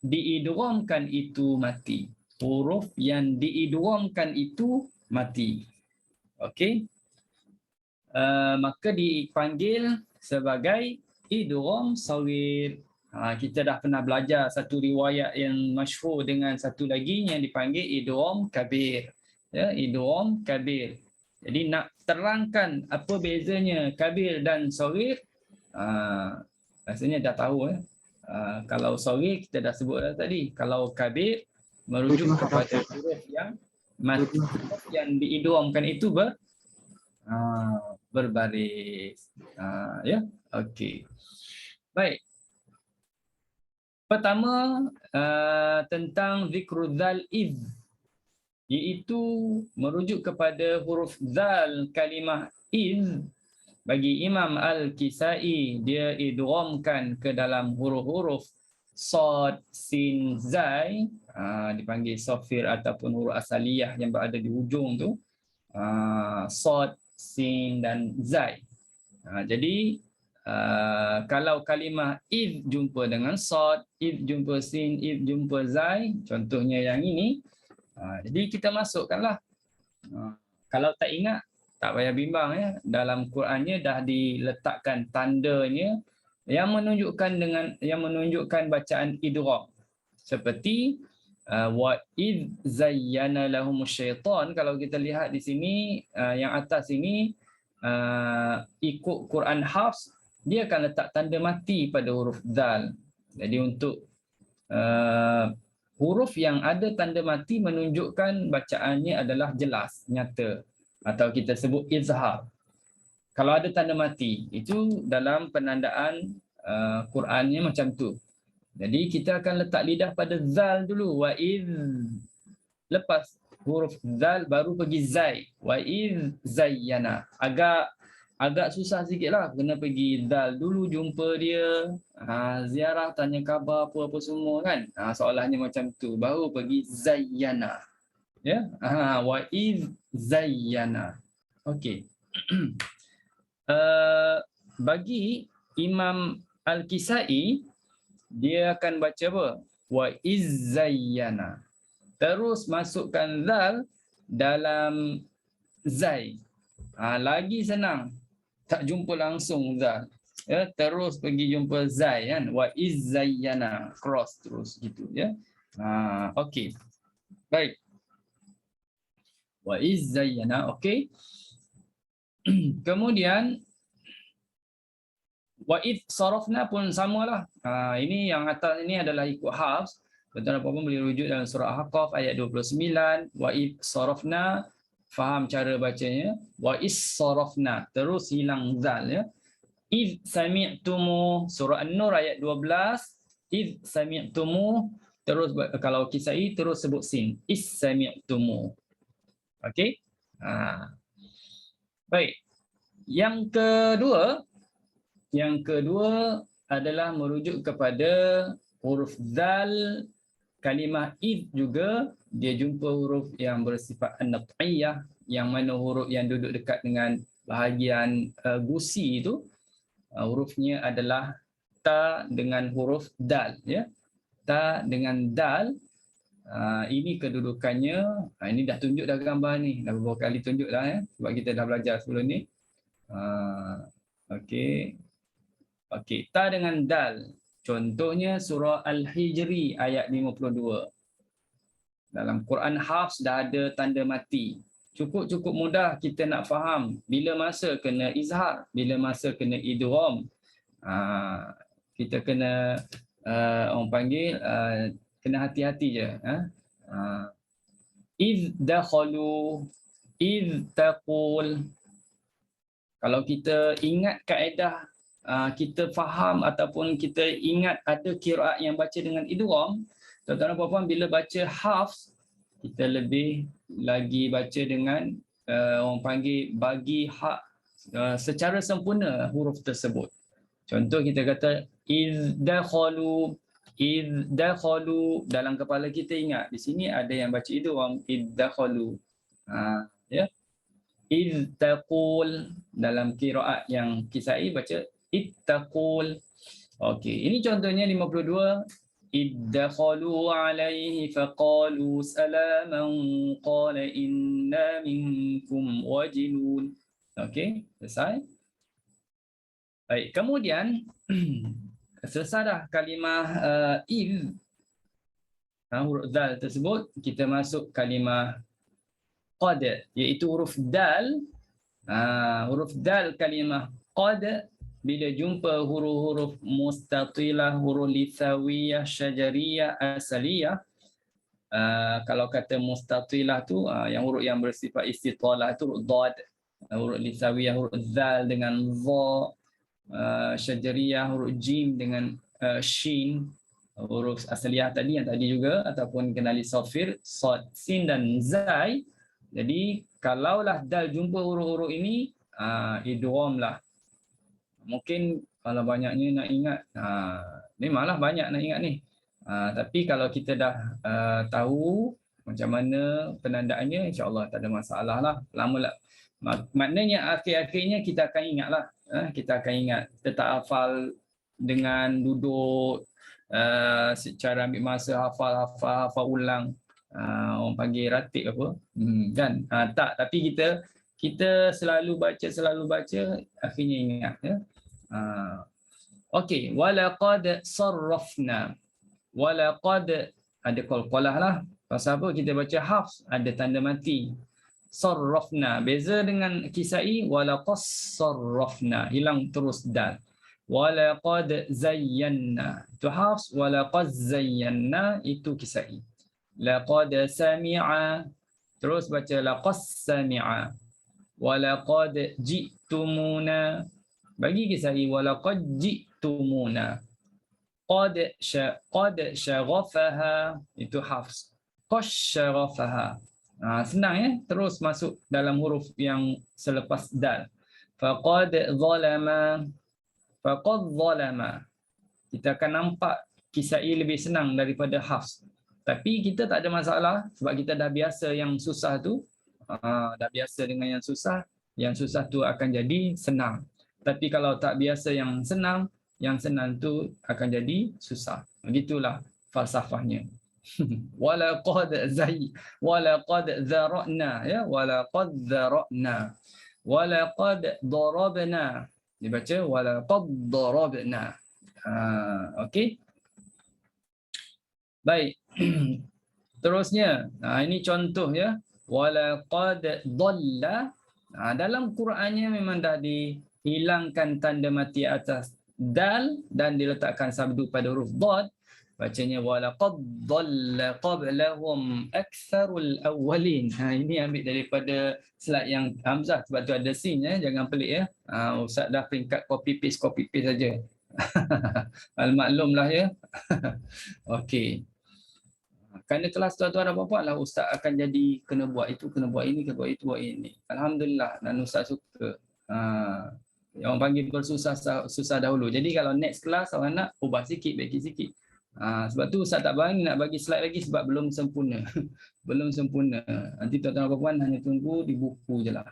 diidghamkan itu mati. Huruf yang diidghamkan itu mati. Okey. Maka dipanggil sebagai idgham shaghir. Kita dah pernah belajar satu riwayat yang masyhur dengan satu lagi yang dipanggil idgham kabir. Ya, idgham kabir. Jadi nak terangkan apa bezanya kabir dan shaghir, rasanya dah tahu ya. Kalau shaghir kita dah sebut dah tadi. Kalau kabir merujuk kepada huruf yang mati, yang diidghamkan itu berbaris. Ya, okey. Baik. Pertama tentang zikrul iz, iaitu merujuk kepada huruf zal kalimah iz. Bagi Imam Al-Kisai, dia idghamkan ke dalam huruf-huruf Sad, Sin, Zai, dipanggil sofir ataupun huruf asaliyah yang berada di hujung tu, Sad, Sin dan Zai. Jadi kalau kalimah id jumpa dengan Sad, id jumpa Sin, id jumpa Zai, contohnya yang ini, jadi kita masukkanlah. Kalau tak ingat, tak payah bimbang ya. Dalam Qurannya dah diletakkan tandanya yang menunjukkan bacaan idgham. Seperti wa id zayyana lahumus syaitan, kalau kita lihat di sini yang atas ini ikut Quran Hafs, dia akan letak tanda mati pada huruf zal. Jadi untuk huruf yang ada tanda mati menunjukkan bacaannya adalah jelas, nyata, atau kita sebut izhar. Kalau ada tanda mati, itu dalam penandaan Qurannya macam tu. Jadi kita akan letak lidah pada zal dulu, wa iz. Lepas huruf zal baru pergi zai, wa iz zayyana. Agak agak susah sikit lah. Kena pergi dal dulu jumpa dia. Ziarah, tanya khabar apa-apa semua kan. Soalannya macam tu. Baru pergi zayyana. Ya. Wa iz zayyana. Okey. Bagi Imam Al-Kisai, dia akan baca apa? Wa iz zayyana. Terus masukkan zal dalam zai. Lagi senang. Tak jumpa langsung zal. Ya, terus pergi jumpa zai kan. Wa iz zayyana. Cross terus gitu ya. Okey. Baik. Wa iz zayyana. Okey. Kemudian wa id sarafna pun samalah. Ini yang atas ini adalah ikut Hafs. Tuan-tuan dan puan-puan boleh rujuk dalam surah Ahqaf ayat 29. Wa id sarafna, faham cara bacanya. Wa is sarafna, terus hilang zal ya. Id sami'tumu, surah An-Nur ayat 12. Id sami'tumu, terus kalau Kisai terus sebut sin. Is sami'tumu. Okey? Baik. Yang kedua adalah merujuk kepada huruf zal. Kalimah id juga dia jumpa huruf yang bersifat an-nat'iyah, yang mana huruf yang duduk dekat dengan bahagian gusi itu hurufnya adalah ta dengan huruf dal ya. Ta dengan dal. Ini kedudukannya. Ini dah tunjuk dah gambar ni. Dah beberapa kali tunjuk dah ya. Sebab kita dah belajar sebelum ni. Okey. Okey, ta dengan dal. Contohnya surah Al-Hijri ayat 52. Dalam Quran Hafs dah ada tanda mati. Cukup mudah kita nak faham bila masa kena izhar, bila masa kena idgham. Kita kena orang panggil kena hati-hati je. Iz dakhalu, iz taqul. Kalau kita ingat kaedah, kita faham ataupun kita ingat ada qiraat yang baca dengan idgham, tuan-tuan dan puan-puan bila baca Hafs, kita lebih lagi baca dengan orang panggil bagi hak secara sempurna huruf tersebut. Contoh kita kata iz dakhalu, dalam kepala kita ingat di sini ada yang baca idgham iz dakhalu. Ya. Iz taqul, dalam qiraat yang Kisai baca ittaqul. Okey, ini contohnya 52. Iddakhalu alaihi faqalu salaman qala inna minkum wajilun. Okey, selesai. Baik, kemudian selesai dah kalimah iz. Huruf dal tersebut, kita masuk kalimah qad, iaitu huruf dal. Huruf dal kalimah qad, bila jumpa huruf-huruf mustatilah, huruf lithawiyah, syajariyah, asaliyah. Kalau kata mustatilah tu, yang huruf yang bersifat istitalah tu huruf dad. Huruf lithawiyah huruf zal dengan za. Syajariyah huruf jim dengan shin. Huruf asaliyah tadi yang tadi juga, ataupun kenali sofir, sad, sin dan zai. Jadi kalaulah dal jumpa huruf-huruf ini, idgham lah. Mungkin kalau banyaknya nak ingat, memanglah banyak nak ingat ni. Tapi kalau kita dah tahu macam mana penandaannya, insya-Allah tak ada masalah lah. Lama-lama, maknanya akhir-akhirnya kita akan ingat lah. Kita akan ingat. Kita tak hafal dengan duduk secara ambil masa hafal ulang. Orang panggil ratib apa. Kan? Tak, tapi kita selalu baca, akhirnya ingat ya. Okey, walaqad sarrafna. Walaqad ada qalqalah lah. Pasal apa kita baca Hafs ada tanda mati. Sarrafna, beza dengan Kisai, walaqas sarrafna, hilang terus dal. Walaqad zayyana, itu Hafs. Walaqad zayyana, itu Kisai. Laqad sami'a, terus baca laqas sami'a. Walaqad ji'tumuna, bagi Kisai walaqad ji'tumuna. Qad syaghafaha, itu Hafs. Qasyaghafaha. Senang ya, terus masuk dalam huruf yang selepas dal. Faqad zalama. Faqad zalama. Kita akan nampak Kisai lebih senang daripada Hafs. Tapi kita tak ada masalah sebab kita dah biasa yang susah tu. Dah biasa dengan yang susah tu akan jadi senang. Tapi kalau tak biasa yang senang tu akan jadi susah. Begitulah falsafahnya. Walaqad zara'na, ya, walaqad zara'na. Walaqad darabna. Dibaca walaqad darabna. Okey. Baik. Terusnya, ini contoh ya. Walaqad dhalla. Dalam Qurannya memang dah dihilangkan tanda mati atas dal dan diletakkan sabdu pada huruf dhad. Bacanya walaqad dhalla qablahum aktsarul awwalin. Ini ambil daripada slide yang Hamzah sebab tu ada sin ya, jangan pelik ya. Ustaz dah peringkat copy paste saja. Al-maklumlah ya. Okey. Kerana kelas tuan-tuan dan puan-puan lah ustaz akan jadi kena buat itu, kena buat ini, kena buat itu, buat ini. Alhamdulillah dan ustaz suka. Orang panggil bersusah susah dahulu. Jadi kalau next kelas orang nak ubah sikit, baiki sikit. Sebab tu ustaz tak berani nak bagi slide lagi sebab belum sempurna. Belum sempurna. Nanti tuan-tuan dan puan-puan hanya tunggu di buku je lah.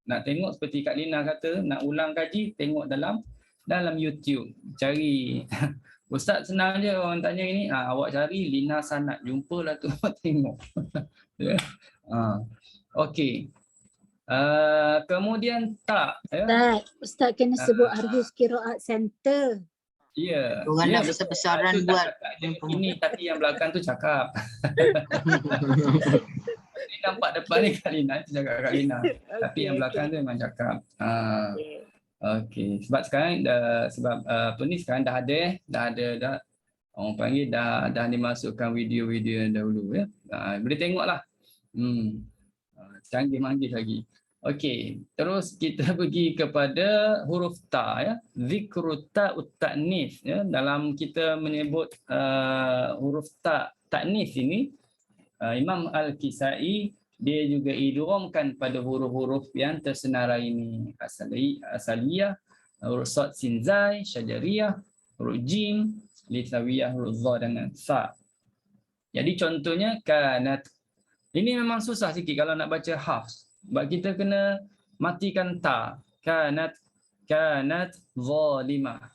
Nak tengok seperti Kak Lina kata, nak ulang kaji, tengok dalam YouTube. Cari Ustaz senang je orang tanya ini, awak cari Lina Sanad, jumpalah tu tengok. Ya. Okey. Kemudian tak ya. Ustaz kena sebut Arhus Qiraat Center. Ya. Orang Ya, nak besar-besaran buat ini tapi yang belakang tu cakap. Ini nampak depan ni Kak Lina, cakap Kak Lina. Tapi yang belakang tu memang cakap. Okey, sebab sekarang sekarang dah ada orang panggil dah dimasukkan video-video yang dahulu ya. Boleh tengoklah. Canggih manggih lagi. Okey, terus kita pergi kepada huruf ta ya. Zikrut ta'ut ta'nis ya. Dalam kita menyebut huruf ta ta'nis ini Imam Al-Kisai dia juga idghamkan pada huruf-huruf yang tersenarai ini. Asaliyah, huruf sad sin zai, syajariyah, huruf jim, lisawiyah, huruf dha dengan sa. Jadi contohnya kanat. Ini memang susah sikit kalau nak baca Hafs. Sebab kita kena matikan ta. Kanat zalimah.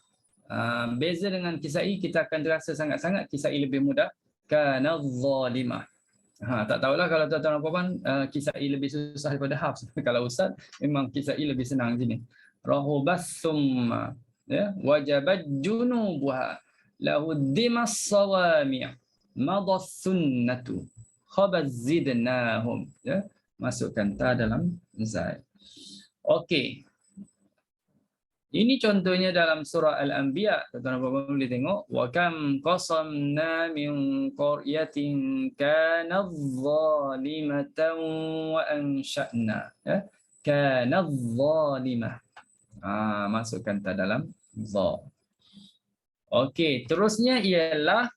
Beza dengan Kisai, kita akan terasa sangat-sangat Kisai lebih mudah. Kanat zalimah. Tak tahulah kalau tuan-tuan dan puan-puan Kisai lebih susah daripada Hafs. Kalau ustaz memang Kisai lebih senang sini. Rahubas summa ya, wajabat junubuha lahuddimas sawami' madas sunnatu khabaz zidnahum ya, masukkan ta dalam zai. Okey. Ini contohnya dalam surah Al-Anbiya. Tuan-tuan dan puan-puan boleh tengok. Wa kam qasamna min qaryatin kanadh zalimatan wa ansha'na. Ya. Kanadh zalimah. Masukkan ta dalam za. Okey, terusnya ialah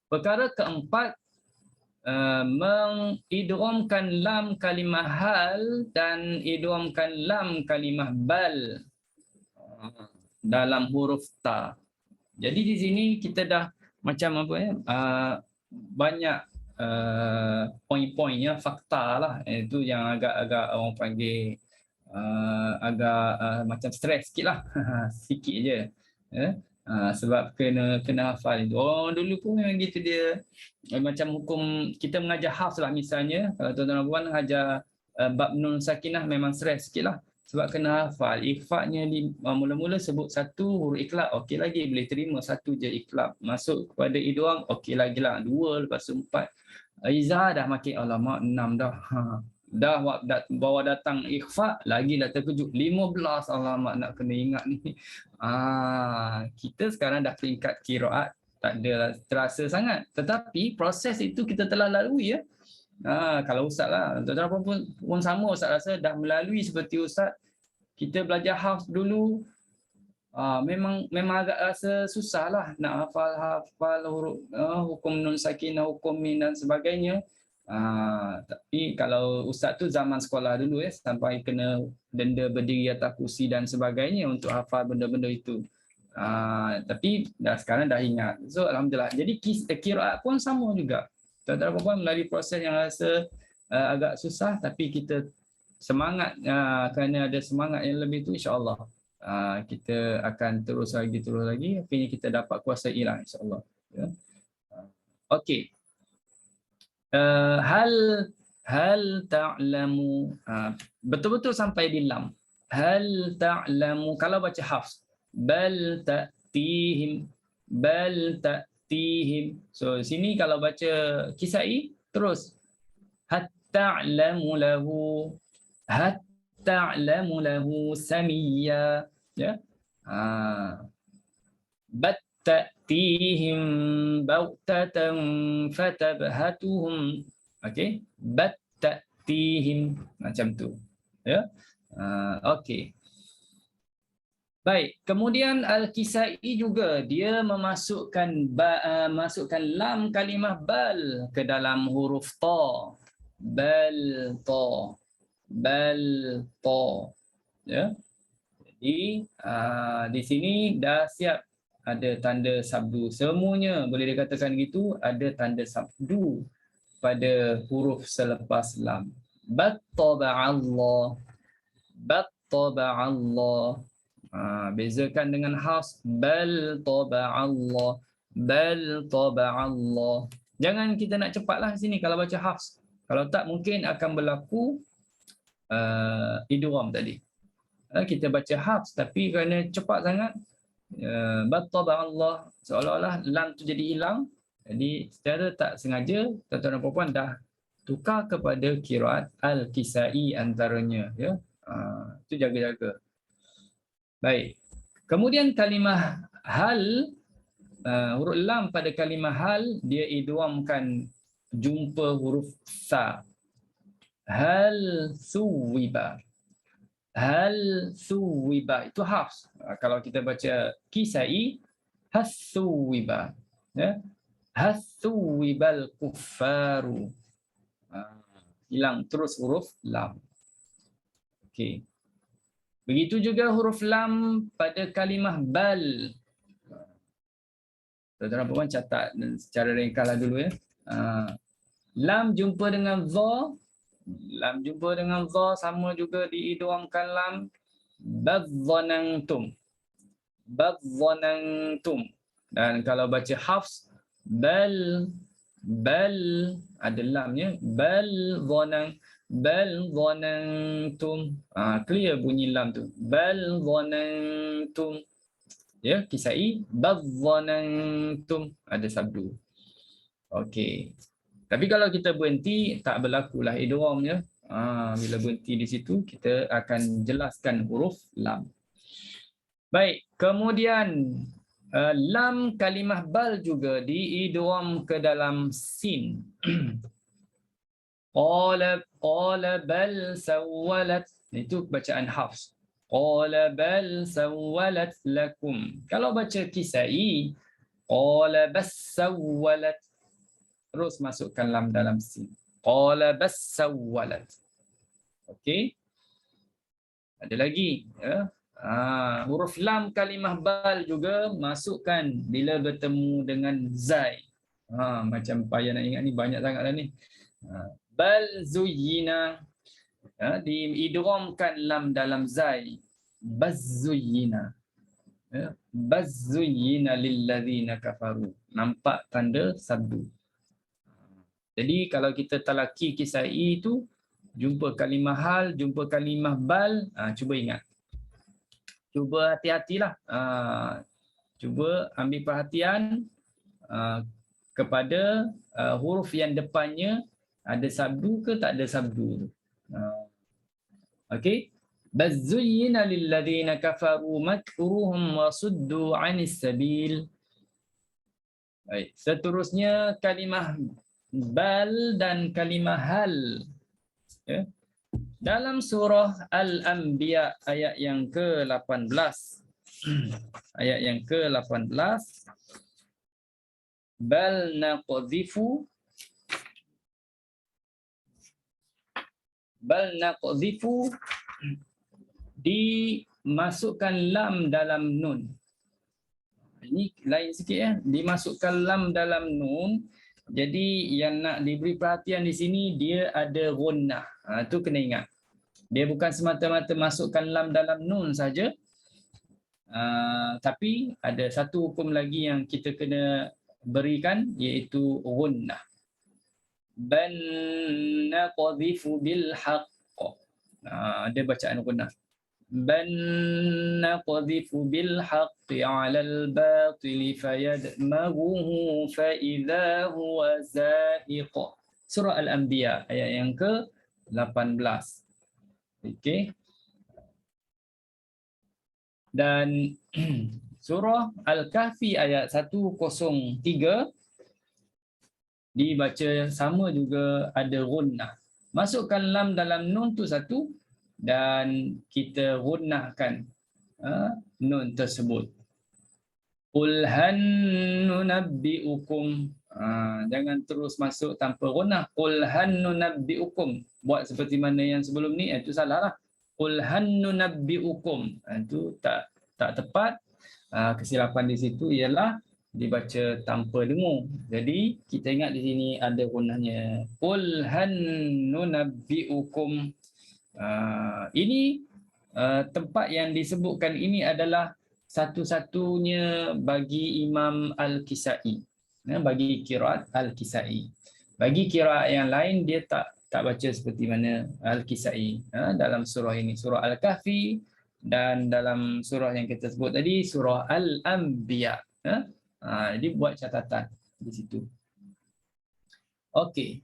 perkara keempat, mengidghamkan lam kalimah hal dan idghamkan lam kalimah bal dalam huruf ta. Jadi di sini kita dah macam apa ya, banyak poin-poin ya, fakta lah. Itu yang agak-agak orang panggil macam stres sikit lah. Sikit je ya. Sebab kena hafal itu. Orang dulu pun memang gitu dia. Macam hukum kita mengajar Hafs lah misalnya. Kalau tuan-tuan dan puan ajar bab nun sakinah memang stres sikit lah. Sebab kena hafal. Ikhfa'nya mula-mula sebut satu huruf iklab. Okey lagi boleh terima satu je iklab. Masuk kepada idgham. Okey lagi lah. 2 lepas tu 4. Izzah dah makin alamak 6 dah. Dah bawa datang ikhfa lagi dah terkejut 15 alamak nak kena ingat ni. Kita sekarang dah peringkat qiraat tak ada terasa sangat, tetapi proses itu kita telah lalui ya. Kalau ustaz lah, tuan-tuan pun sama, ustaz rasa dah melalui seperti ustaz. Kita belajar Hafs dulu memang agak rasa susah lah nak hafal huruf hukum nun sakinah, hukum min dan sebagainya. Tapi kalau ustaz tu zaman sekolah dulu sampai kena denda berdiri atas kursi dan sebagainya untuk hafal benda-benda itu. Tapi sekarang dah ingat. So alhamdulillah. Jadi qiraat pun sama juga. Tuan-tuan dan puan melalui proses yang rasa agak susah, tapi kita semangat kerana ada semangat yang lebih tu, insya-Allah kita akan terus lagi akhirnya kita dapat kuasai lah, insya-Allah. Ya. Okey. Hal ta'lamu, betul-betul sampai di lam. Hal ta'lamu, kalau baca hafs, bal ta'tihim, bal ta'tihim. So sini kalau baca Kisai terus hatta'lamu lahu samiyya, ya. Bat ta'tihim bautatan fatabhatuhum. Okey, bat ta'tihim, macam tu, ya. Okey. Baik, kemudian Al-Kisai juga dia masukkan lam kalimah bal ke dalam huruf ta. Bal ta, ya. Jadi di sini dah siap ada tanda sabdu. Semuanya boleh dikatakan gitu, ada tanda sabdu pada huruf selepas lam. Battaba'allah, battaba'allah. Bezakan dengan hafs, bal taba'allah, bal taba'allah. Jangan kita nak cepatlah sini kalau baca hafs. Kalau tak mungkin akan berlaku idgham tadi. Kita baca hafs tapi kerana cepat sangat, battaba'allah, seolah-olah lam tu jadi hilang. Jadi secara tak sengaja tuan-tuan dan puan dah tukar kepada qiraat Al-Kisai antaranya, ya. Itu jaga-jaga. Baik. Kemudian kalimah hal, huruf lam pada kalimah hal dia idghamkan jumpa huruf sa. Hal suwiba. Hal suwiba itu hafs. Kalau kita baca Kisai, hasuwiba, ya. Hasuwibal kuffaru. Hilang terus huruf lam. Okey. Begitu juga huruf lam pada kalimah bal. Tuan-tuan dan puan catat secara ringkaslah dulu, ya. Lam jumpa dengan za. Lam jumpa dengan za sama juga diidghamkan lam. Badzanantum. Badzanantum. Dan kalau baca hafs, bal ada lamnya, bal zanantum. Clear bunyi lam tu. Bal zanantum. Ya, Kisai, bal zanantum, ada sabdu. Okey. Tapi kalau kita berhenti tak berlakulah idgham, ya. Bila berhenti di situ kita akan jelaskan huruf lam. Baik, kemudian lam kalimah bal juga diidgham ke dalam sin. Qala bal sawwalat, itu bacaan hafs. Qala bal sawwalat lakum. Kalau baca Kisai, qala bas sawwalat, terus masukkan lam dalam sin. Qala bas sawwalat. Okey. Ada lagi, ya. Huruf lam kalimah bal juga masukkan bila bertemu dengan zai. Macam payah nak ingat ni, banyak sangat dah ni. Bal zuyyina, diidghamkan lam dalam zai. Bazzuyina, ya. Bazzuyina lilladzina kafaru. Nampak tanda sabdu. Jadi kalau kita talaki Kisai itu jumpa kalimah hal, jumpa kalimah bal, cuba ingat. Cuba hati-hatilah. Cuba ambil perhatian kepada huruf yang depannya ada sabdu ke tak ada sabdu. Okey. Bazzuyina lilladzina kafaru makruhum wa suddu 'anis sabil. Baik, seterusnya kalimah bal dan kalimah hal, ya. Dalam surah Al-Anbiya ayat yang ke-18. Ayat yang ke-18. Bal naqdhifu Bal naqdhifu, dimasukkan lam dalam nun. Ini lain sikit ya, dimasukkan lam dalam nun. Jadi yang nak diberi perhatian di sini dia ada gunnah. Tu kena ingat. Dia bukan semata-mata masukkan lam dalam nun saja. Tapi ada satu hukum lagi yang kita kena berikan, iaitu gunnah. Ban naqdhifu bil haqq. Ada bacaan gunnah. Ban naqdhifu bil haqqi 'alal batili fayadmaghuhu fa idza huwa zahiq. Surah Al-Anbiya ayat yang ke-18. Okey. Dan surah Al-Kahfi ayat 103 dibaca sama juga ada gunnah. Masukkan lam dalam nun tu satu dan kita gunnahkan nun tersebut. Qul hal nunabbiukum. Jangan terus masuk tanpa gunnah. Qul hal nunabbiukum. Buat seperti mana yang sebelum ni, itu salahlah. Qul hal nunabbiukum. Itu tak tepat. Kesilapan di situ ialah dibaca tanpa dengung. Jadi kita ingat di sini ada gunnahnya. Qul hal nunabbiukum. Ini tempat yang disebutkan ini adalah satu-satunya bagi Imam Al-Kisai, bagi qiraat Al-Kisai. Bagi qiraat yang lain dia tak baca seperti mana Al-Kisai dalam surah ini, surah Al-Kahfi, dan dalam surah yang kita sebut tadi, surah Al-Anbiya. Jadi buat catatan di situ. Okey.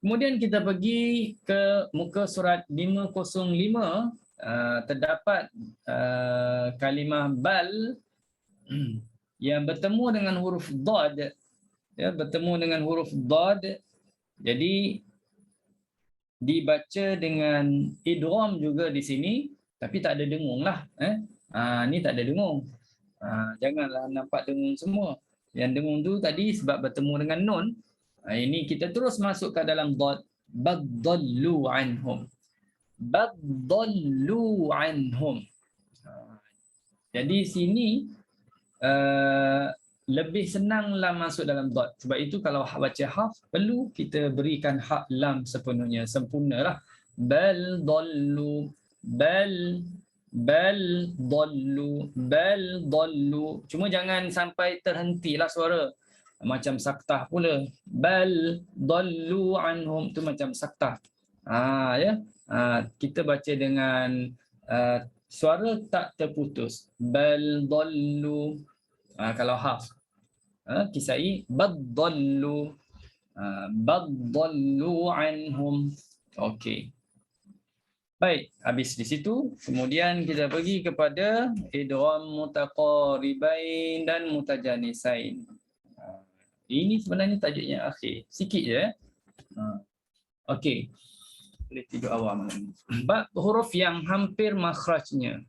Kemudian kita pergi ke muka surat 505, terdapat kalimah bal yang bertemu dengan huruf dad, ya, bertemu dengan huruf dad. Jadi dibaca dengan idgham juga di sini, tapi tak ada dengung lah. Ni tak ada dengung. Janganlah nampak dengung semua. Yang dengung tu tadi sebab bertemu dengan nun. Ini kita terus masuk ke dalam dad. Baddallu anhum. Baddallu anhum. Jadi sini lebih senang lam masuk dalam dad. Sebab itu kalau baca haf, perlu kita berikan hak lam sepenuhnya, sempurnalah. Bal dallu, bal dallu, bal dallu. Cuma jangan sampai terhentilah suara. Macam saktah pula. Bal dallu anhum, tu macam saktah. Ya. Kita baca dengan suara tak terputus. Bal dallu. Kalau haf. Kisai baddallu. Baddallu anhum. Okey. Baik, habis di situ. Kemudian kita pergi kepada idgham mutaqaribain dan mutajanisain. Ini sebenarnya tajuknya akhir. Sikit je. Okey. Boleh tidur awal malam. Bab huruf yang hampir makhrajnya.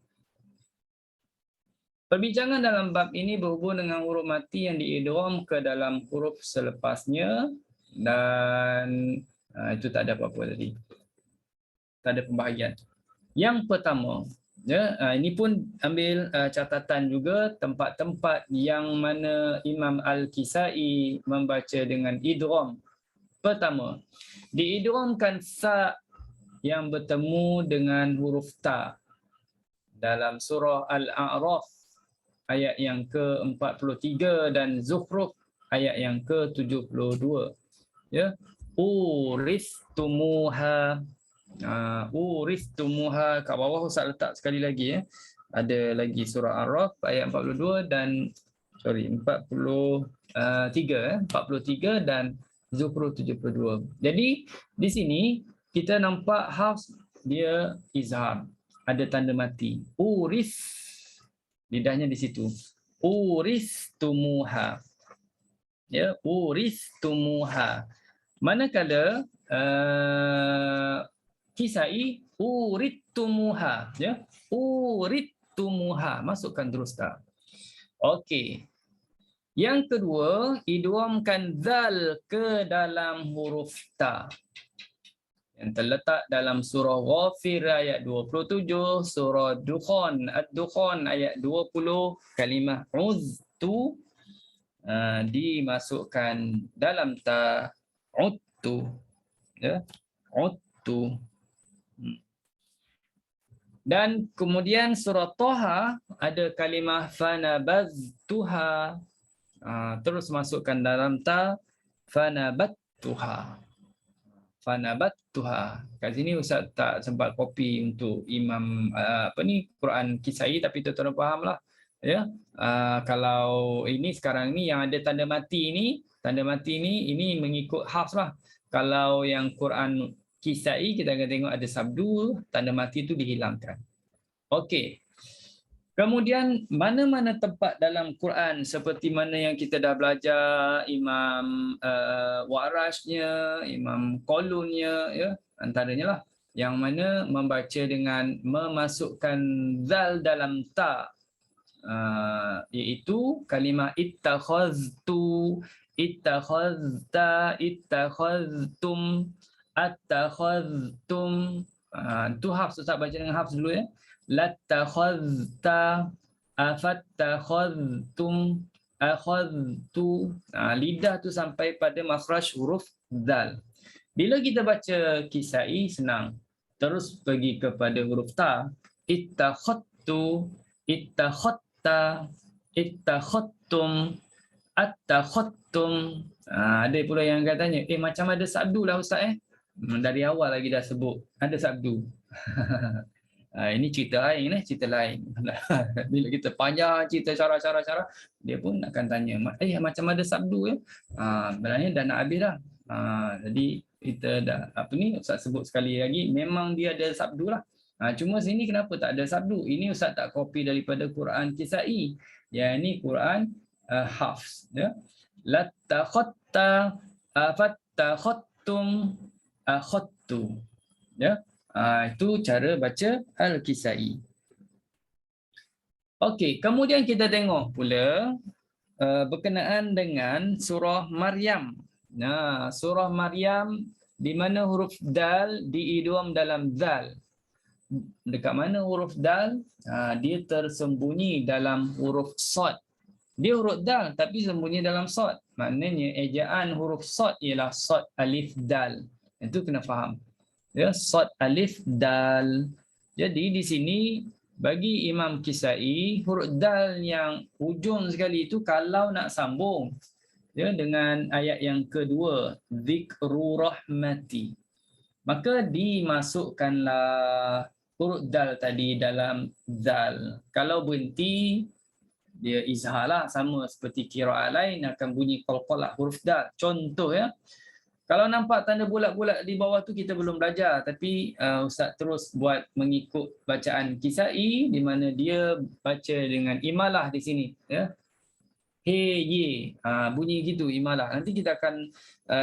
Perbincangan dalam bab ini berhubung dengan huruf mati yang diidgham ke dalam huruf selepasnya, dan itu tak ada apa-apa tadi. Tak ada pembahagian. Yang pertama, ya, ini pun ambil catatan juga tempat-tempat yang mana Imam Al-Kisai membaca dengan idgham. Pertama, diidghamkan sa yang bertemu dengan huruf ta dalam surah Al-A'raf ayat yang ke-43 dan Zukhruf ayat yang ke-72. Ya, uristumuha. Uristumuha kat bawah Ustaz letak sekali lagi ya. Ada lagi surah Ar-Raf ayat 42 dan 43 dan Zukhruf 72. Jadi di sini kita nampak hafs dia izhar, ada tanda mati. Uris, lidahnya di situ. Uristumuha. Ya, uristumuha. Manakala Kisai uritumuha, ya. Uritumuha, masukkan terus ta. Okey. Yang kedua, idghamkan zal ke dalam huruf ta. yang terletak dalam surah Ghafir ayat 27, surah Dukhan, Ad-Dukhan ayat 20, kalimah uztu dimasukkan dalam ta uttu, ya, uttu. Dan kemudian surah Toha ada kalimah fanabaztuha, terus masukkan dalam ta fanabattuha. Fanabattuha. Kat sini Ustaz tak sempat copy untuk Imam Quran Kisai, tapi tuan-tuan fahamlah. Ya, kalau ini sekarang ni yang ada tanda mati ni ini mengikut Hafs lah. Kalau yang Quran Kisai kita akan tengok ada sabdu, tanda mati itu dihilangkan. Okey. Kemudian mana-mana tempat dalam Quran seperti mana yang kita dah belajar, Imam Warashnya, Imam Qalunnya, ya, antaranya lah, yang mana membaca dengan memasukkan zal dalam ta, iaitu kalimah ittakhaztu, ittakhazta, ittakhaztum, attakhaztum. Tu Hafs, Ustaz baca dengan Hafs dulu ya. Lattakhazta, afattakhaztum, akhaztu. Lidah tu sampai pada makhraj huruf zal. Bila kita baca Kisai senang. Terus pergi kepada huruf ta. Ittakhadtu, ittakhadta, ittakhadtum, attakhadtum. Ada pula yang katanya, macam ada sabdu lah Ustaz dari awal lagi dah sebut ada sabdu. Ini cerita lain, cerita lain. Bila kita panjang cerita cara-cara, dia pun akan tanya, macam ada sabdu ya. Sebenarnya dah nak habis dah. Jadi kita dah Ustaz sebut sekali lagi, memang dia ada sabdu lah. Cuma sini kenapa tak ada sabdu? Ini Ustaz tak copy daripada Quran Kisai. Ya, ini Quran Hafs ya. Lattakhatta, afattakhattum, akhadtu. Ya. Itu cara baca Al-Kisai. Okey, kemudian kita tengok pula berkenaan dengan surah Maryam. Surah Maryam di mana huruf dal diidgham dalam zal. Dekat mana huruf dal? Dia tersembunyi dalam huruf sad. Dia huruf dal tapi sembunyi dalam sad. Maknanya ejaan huruf sad ialah sad alif dal. Itu kena faham. Ya, sad alif dal. Jadi di sini bagi Imam Kisai, huruf dal yang ujung sekali itu kalau nak sambung ya dengan ayat yang kedua, zikru rahmati, maka dimasukkanlah huruf dal tadi dalam zal. Kalau berhenti dia izharlah, sama seperti qiraat lain akan bunyi qalqalah huruf dal. Contoh ya, kalau nampak tanda bulat-bulat di bawah tu kita belum belajar, tapi Ustaz terus buat mengikut bacaan Kisai di mana dia baca dengan imalah di sini ya. He ye, bunyi gitu imalah. Nanti kita akan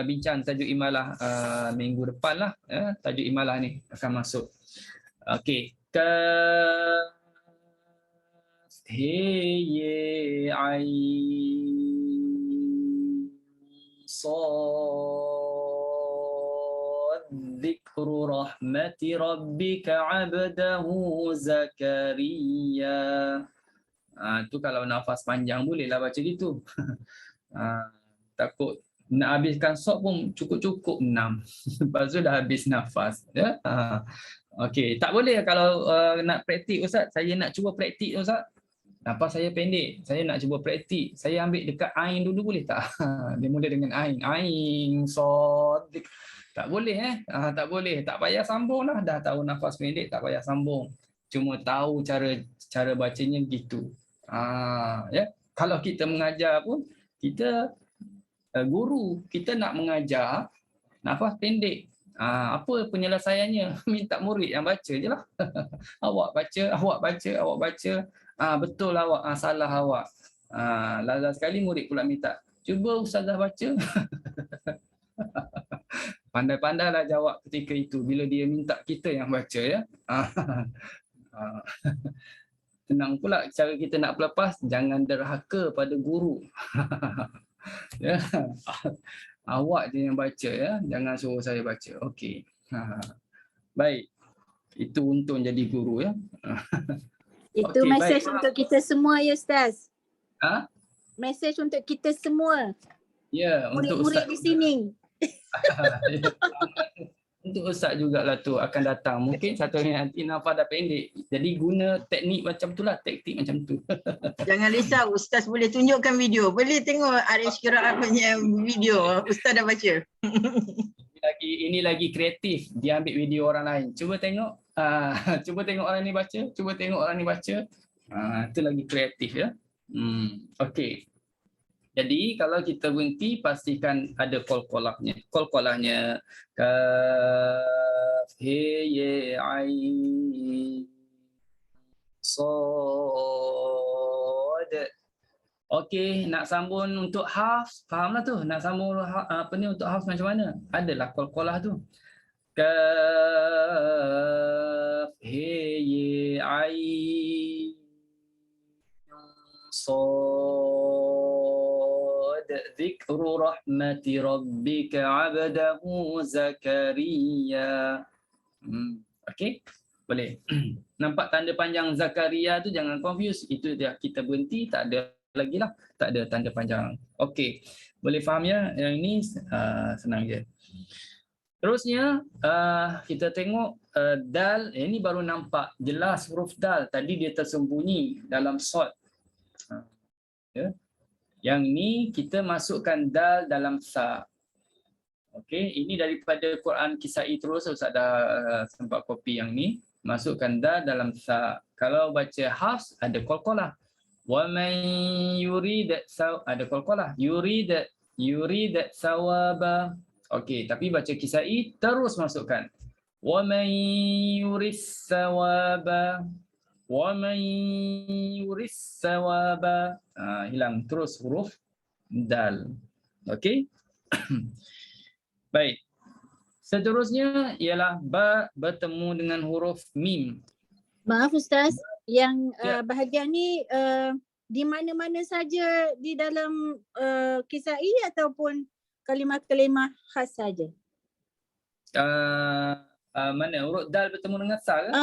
bincang tajuk imalah minggu depan lah ya. Tajuk imalah ni akan masuk. Okey, he ye ain sad dzikru rahmati rabbika 'abdahu Zakaria. Tu kalau nafas panjang bolehlah baca gitu. Takut nak habiskan sop pun cukup-cukup 6. Lepas tu dah habis nafas ya. Okey, tak boleh kalau nak praktik Ustaz, saya nak cuba praktik Ustaz. Nafas saya pendek, saya nak cuba praktik. Saya ambil dekat ain dulu boleh tak? Dia mula dengan ain. Ain sad. Tak boleh tak boleh. Tak payah sambung lah. Dah tahu nafas pendek tak payah sambung. Cuma tahu cara bacanya gitu. Ya. Kalau kita mengajar pun, kita guru, kita nak mengajar nafas pendek. Apa penyelesaiannya? Minta murid yang baca je lah. Awak baca. Betul awak, salah awak. Last sekali murid pula minta, cuba ustazah baca. Pandai-pandailah jawab ketika itu bila dia minta kita yang baca ya. Tenang pula cara kita nak pelepas, jangan derhaka pada guru. Ya. Awak je yang baca ya, jangan suruh saya baca. Okey. Baik. Itu untung jadi guru ya. Itu Okey, message baik. untuk kita semua ya Ustaz. Ha? Message untuk kita semua. Ya, untuk Murid-murid Ustaz. di sini. Untuk Ustaz jugalah tu akan datang. Mungkin satu hari nanti nafas dah pendek. Jadi guna teknik macam tu lah. Taktik macam tu. Jangan risau, Ustaz boleh tunjukkan video. Boleh tengok Arish Qiraat punya video. Ustaz dah baca. Ini lagi kreatif. Dia ambil video orang lain. Cuba tengok. Cuba tengok orang ni baca. Cuba tengok orang ni baca. Itu lagi kreatif ya. Okey. Jadi kalau kita berhenti pastikan ada qalqalahnya. Qalqalahnya kaf he ye ain sad. Okey, nak sambung untuk hafs, fahamlah tu. Nak sambung apa ni untuk hafs macam mana? Adalah qalqalah tu. Kaf he ye ain sad. Dzikru rahmati rabbika 'abdahu Zakaria. Okey, boleh. Nampak tanda panjang Zakaria tu jangan confuse. Itu dia kita berhenti, tak ada lagi lah. Tak ada tanda panjang. Okey, boleh faham ya? Yang ini senang je. Terusnya kita tengok dal. Ini baru nampak jelas huruf dal. Tadi dia tersembunyi dalam shot. Ya. Yang ni kita masukkan dal dalam sa. Okey, ini daripada Quran Kisai terus. Ustaz dah sempat copy yang ni. Masukkan dal dalam sa. Kalau baca hafs ada qalqalah. Wa man yurid ada qalqalah. Yurid sawaba. Okey, tapi baca Kisai terus masukkan. Wa man yuris sawaba. Wa man yuris sawaba. Hilang terus huruf dal. Okey. Baik. Seterusnya ialah ba bertemu dengan huruf mim. Maaf Ustaz, yang Ya. bahagian ni di mana-mana saja di dalam Kisai ataupun kalimah-kalimah khas saja? Mana huruf dal bertemu dengan sa ke?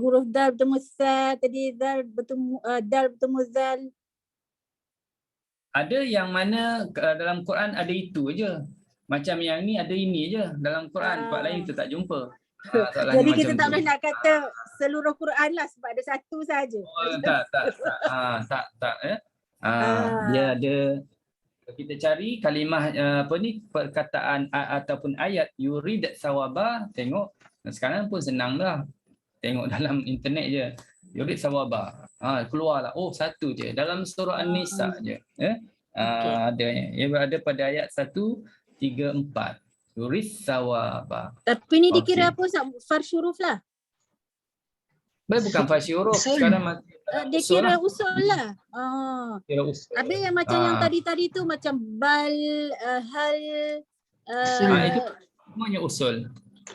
Huruf dal bertemu sa, tadi dal bertemu zal. Ada yang mana dalam Quran ada itu aja. Macam yang ni ada ini aja dalam Quran. Tempat lain kita tak jumpa. Jadi kita tak boleh nak kata seluruh Quran lah sebab ada satu saja. Tak. Dia ada, kita cari kalimah perkataan ataupun ayat yurid sawaba, tengok sekarang pun senang dah. Tengok dalam internet je. Yurid sawaba. Keluarlah. Oh, satu je dalam surah An-Nisa je. Adanya. Ia berada pada ayat 134. Yurid sawaba. Tapi ni dikira apa Ustaz? Farsh huruf lah. Bukan farsh huruf. Sekarang Dia kira usul lah. kira usul. Ada yang macam yang tadi tu macam bal, hal, Itu semuanya usul.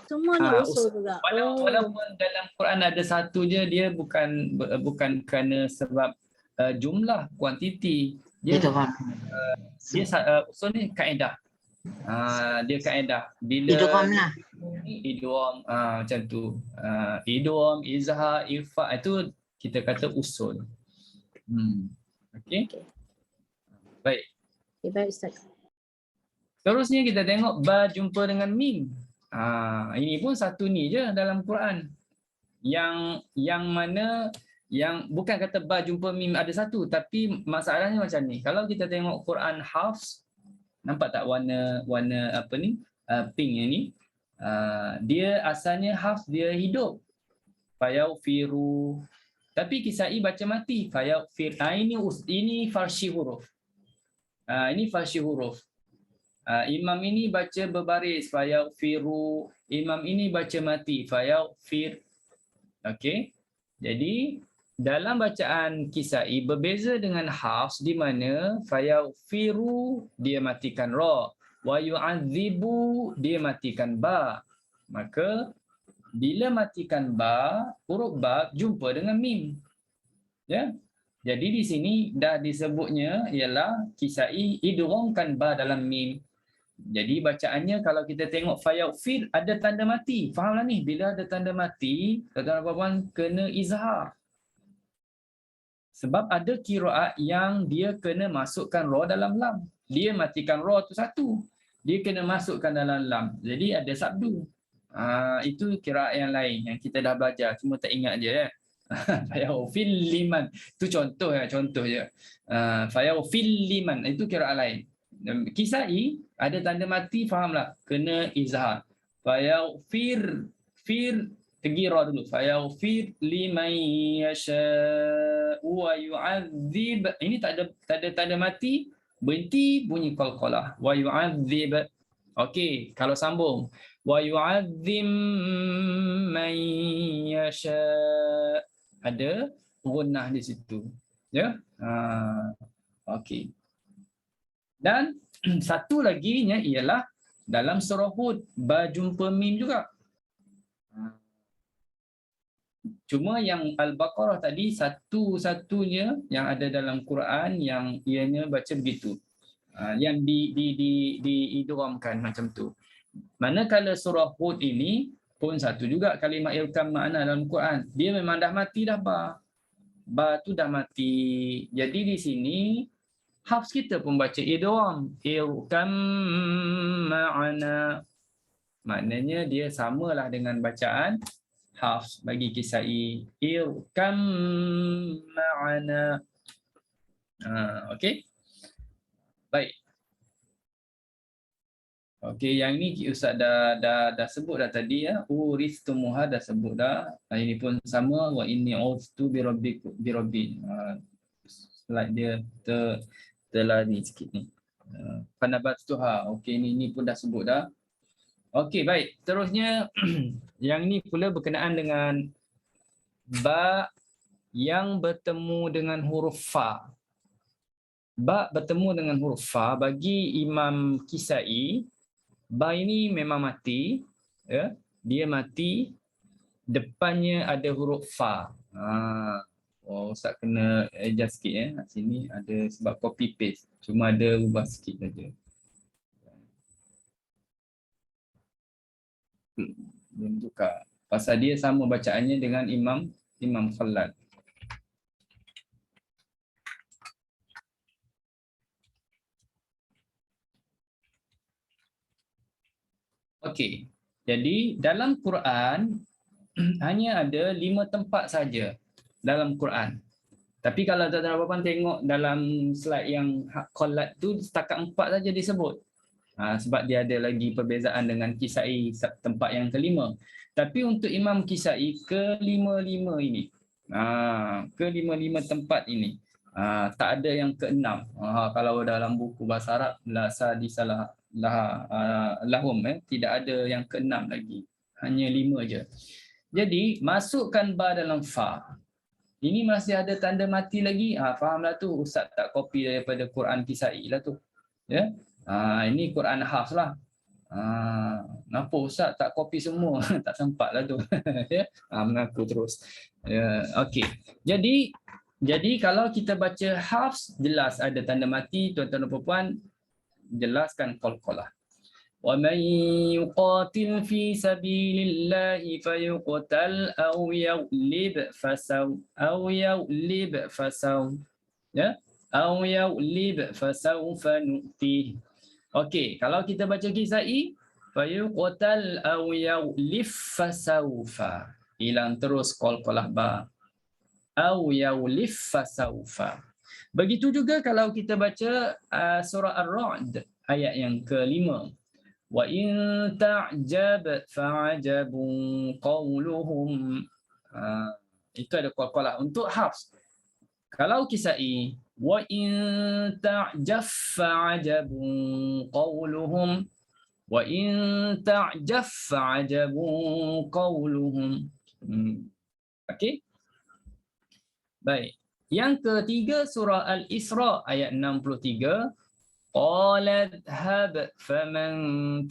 semuanya usul juga. Walaupun dalam Quran ada satu je, dia bukan kerana sebab jumlah, kuantiti. Dia usul ni kaedah. Dia kaedah. Bila Idgham lah. idgham macam tu. Idgham, izhar, ifa itu kita kata usul. Okey. Baik. Baik Ustaz. Terusnya kita tengok ba jumpa dengan mim. Ini pun satu ni je dalam Quran. Yang mana yang bukan kata ba jumpa mim ada satu, tapi masalahnya macam ni. Kalau kita tengok Quran hafs, nampak tak warna apa ni? Pink ni. Dia asalnya hafs, dia hidup. Fayaghfiru. Tapi Kisai baca mati. Fayaghfir. Ini farshi huruf. Ini farshi huruf. Imam ini baca berbaris. Fayaghfiru. Imam ini baca mati. Fayaghfir. Okey. Jadi dalam bacaan Kisai berbeza dengan hafs di mana fayaghfiru dia matikan ra. Wa yu'adzibu dia matikan ba. Maka bila matikan ba, huruf ba jumpa dengan mim. Ya. Jadi di sini dah disebutnya ialah Kisai idghamkan ba dalam mim. Jadi bacaannya kalau kita tengok fayaghfir ada tanda mati. Fahamlah ni, bila ada tanda mati, tuan-tuan dan puan kena izhar. Sebab ada qiraat yang dia kena masukkan ra dalam lam. Dia matikan ra tu satu. Dia kena masukkan dalam lam. Jadi ada sabdu. Itu qiraat yang lain yang kita dah belajar, cuma tak ingat je ya. Fayaghfir liman. Tu contoh je. Fayaghfir liman itu qiraat lain. Kisai ada tanda mati, fahamlah, kena izhar. Fayaghfir tegi ra dulu. Fayaghfir liman yasha wa yu'adzib. Ini tak ada tanda mati, berhenti bunyi qalqalah. Wa yu'adzib. Okey, kalau sambung wa yu'adzim man yasha, ada gunnah di situ. Ya. Okey. Dan satu lagi nya ialah dalam surah Hud berjumpa mim juga. Cuma yang Al-Baqarah tadi satu-satunya yang ada dalam Quran yang ianya baca begitu. Yang diidghamkan macam tu. Manakala surah Hud ini pun satu juga kalimat irkam makna dalam Quran. Dia memang dah mati dah ba. Ba tu dah mati. Jadi di sini Hafs kita pun baca idgham, irkam ma'ana. Maknanya dia samalah dengan bacaan Hafs bagi Kisai, irkam ma'ana. Okey. Baik. Okey, yang ni Ustaz dah sebut dah tadi ya. Uristumuha dah sebut dah. Ini pun sama, wa inni ustu bi rabbi. Slide dia terlari sikit ni. Panabatuha. Okey, ini pun dah sebut dah. Okey, baik. Terusnya yang ni pula berkenaan dengan ba yang bertemu dengan huruf fa. Ba bertemu dengan huruf fa bagi Imam Kisai, ba ini memang mati, ya. Dia mati, depannya ada huruf fa. Ustaz kena adjust sikit ya. Sini ada sebab copy paste. Cuma ada ubah sikit saja. Belum tukar. Pasal dia sama bacaannya dengan Imam Khalad. Okey. Jadi dalam Quran hanya ada 5 tempat saja dalam Quran. Tapi kalau tuan-tuan tengok dalam slide yang Khalad tu setakat 4 saja disebut. Sebab dia ada lagi perbezaan dengan Kisai tempat yang kelima. Tapi untuk Imam Kisai ke-5 ini. Ke-5 tempat ini. Tak ada yang ke-6. Kalau dalam buku bahasa Arab lasa disalah lahum tidak ada yang ke-6 lagi. Hanya 5 je. Jadi masukkan ba dalam fa. Ini masih ada tanda mati lagi. Fahamlah tu, Ustaz tak copy daripada Quran Kisai lah tu. Ya. Ini Quran Hafs lah. Kenapa Ustaz tak copy semua? Tak sempat lah tu. Ya. Mengaku terus. Ya. Okey. Jadi kalau kita baca Hafs, jelas ada tanda mati. Tuan-tuan dan puan, jelaskan qalqalah. وَمَنْ يُقَاتِلْ فِي سَبِيلِ اللَّهِ فَيُقْتَلْ أَوْ يَغْلِبْ فَسَوْفَ نُؤْتِيهِ. Okey, kalau kita baca Kisai, فَيُقْتَلْ أَوْ يَغْلِبْ فَسَوْفَ. Hilang terus qalqalah ba. أَوْ يَغْلِبْ فَسَوْفَ. Begitu juga kalau kita baca surah Ar-Ra'd ayat yang ke-5. وَإِن تَعْجَبْ فَعَجَبٌ قَوْلُهُمْ. Itu ada qalqalah untuk Hafs. Kalau Kisai, وَإِن تَعْجَبْ فَعَجَبٌ قَوْلُهُمْ. وَإِن تَعْجَبْ فَعَجَبٌ قَوْلُهُمْ. Okey. Baik. Yang ketiga surah Al-Isra ayat 63. قال اذهب فمن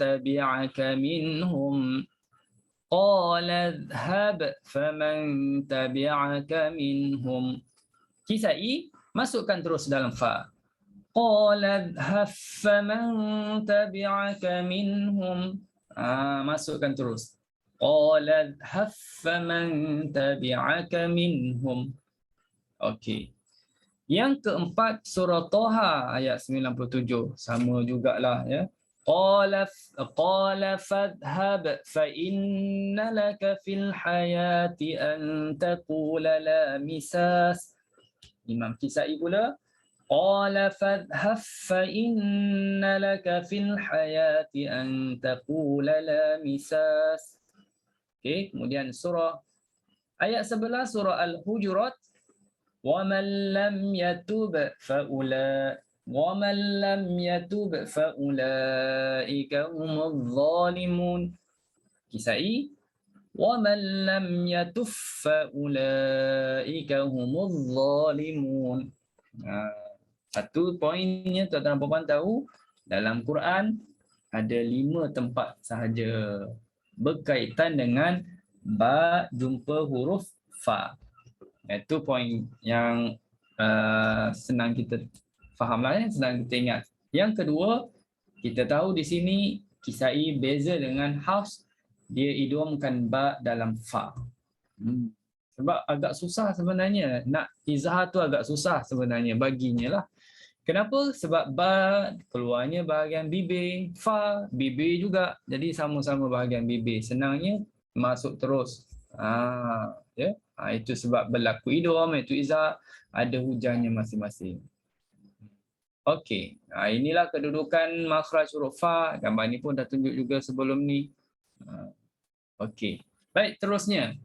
تبعك منهم. قال اذهب فمن تبعك منهم. Kisai masukkan terus dalam fa. Qala adhab faman tabi'aka minhum. Masukkan terus. Qala adhab faman tabi'aka minhum. Okey. Yang keempat surah Toha ayat 97. Sama jugalah ya. Qala fadhhab fa inna laka fil hayati an taqula la misas. Imam Kisai pula qala fadhhab fa inna laka fil hayati an taqula la misas. Okey, kemudian surah ayat 11 surah Al-Hujurat وَمَنْ لَمْ يَتُبْ فَأُولَئِكَ هُمُ الظَّالِمُونَ. Kisai وَمَنْ لَمْ يَتُبْ فَأُولَئِكَ هُمُ الظَّالِمُونَ. Satu poinnya tuan-tuan dan puan tahu, dalam Quran ada 5 tempat sahaja berkaitan dengan ba jumpa huruf fa. Itu poin yang senang kita fahamlah, senang kita ingat. Yang kedua, kita tahu di sini Kisai beza dengan Hafs, dia idghamkan ba dalam fa. Sebab agak susah sebenarnya, nak izhar tu agak susah sebenarnya baginya lah. Kenapa? Sebab ba keluarnya bahagian bibir, fa bibir juga. Jadi sama-sama bahagian bibir. Senangnya masuk terus. Ya. Itu sebab berlaku idgham, itu izhar, ada hujahnya masing-masing. Okey, inilah kedudukan makhraj huruf fa. Gambar ni pun dah tunjuk juga sebelum ni. Okey, baik, terusnya.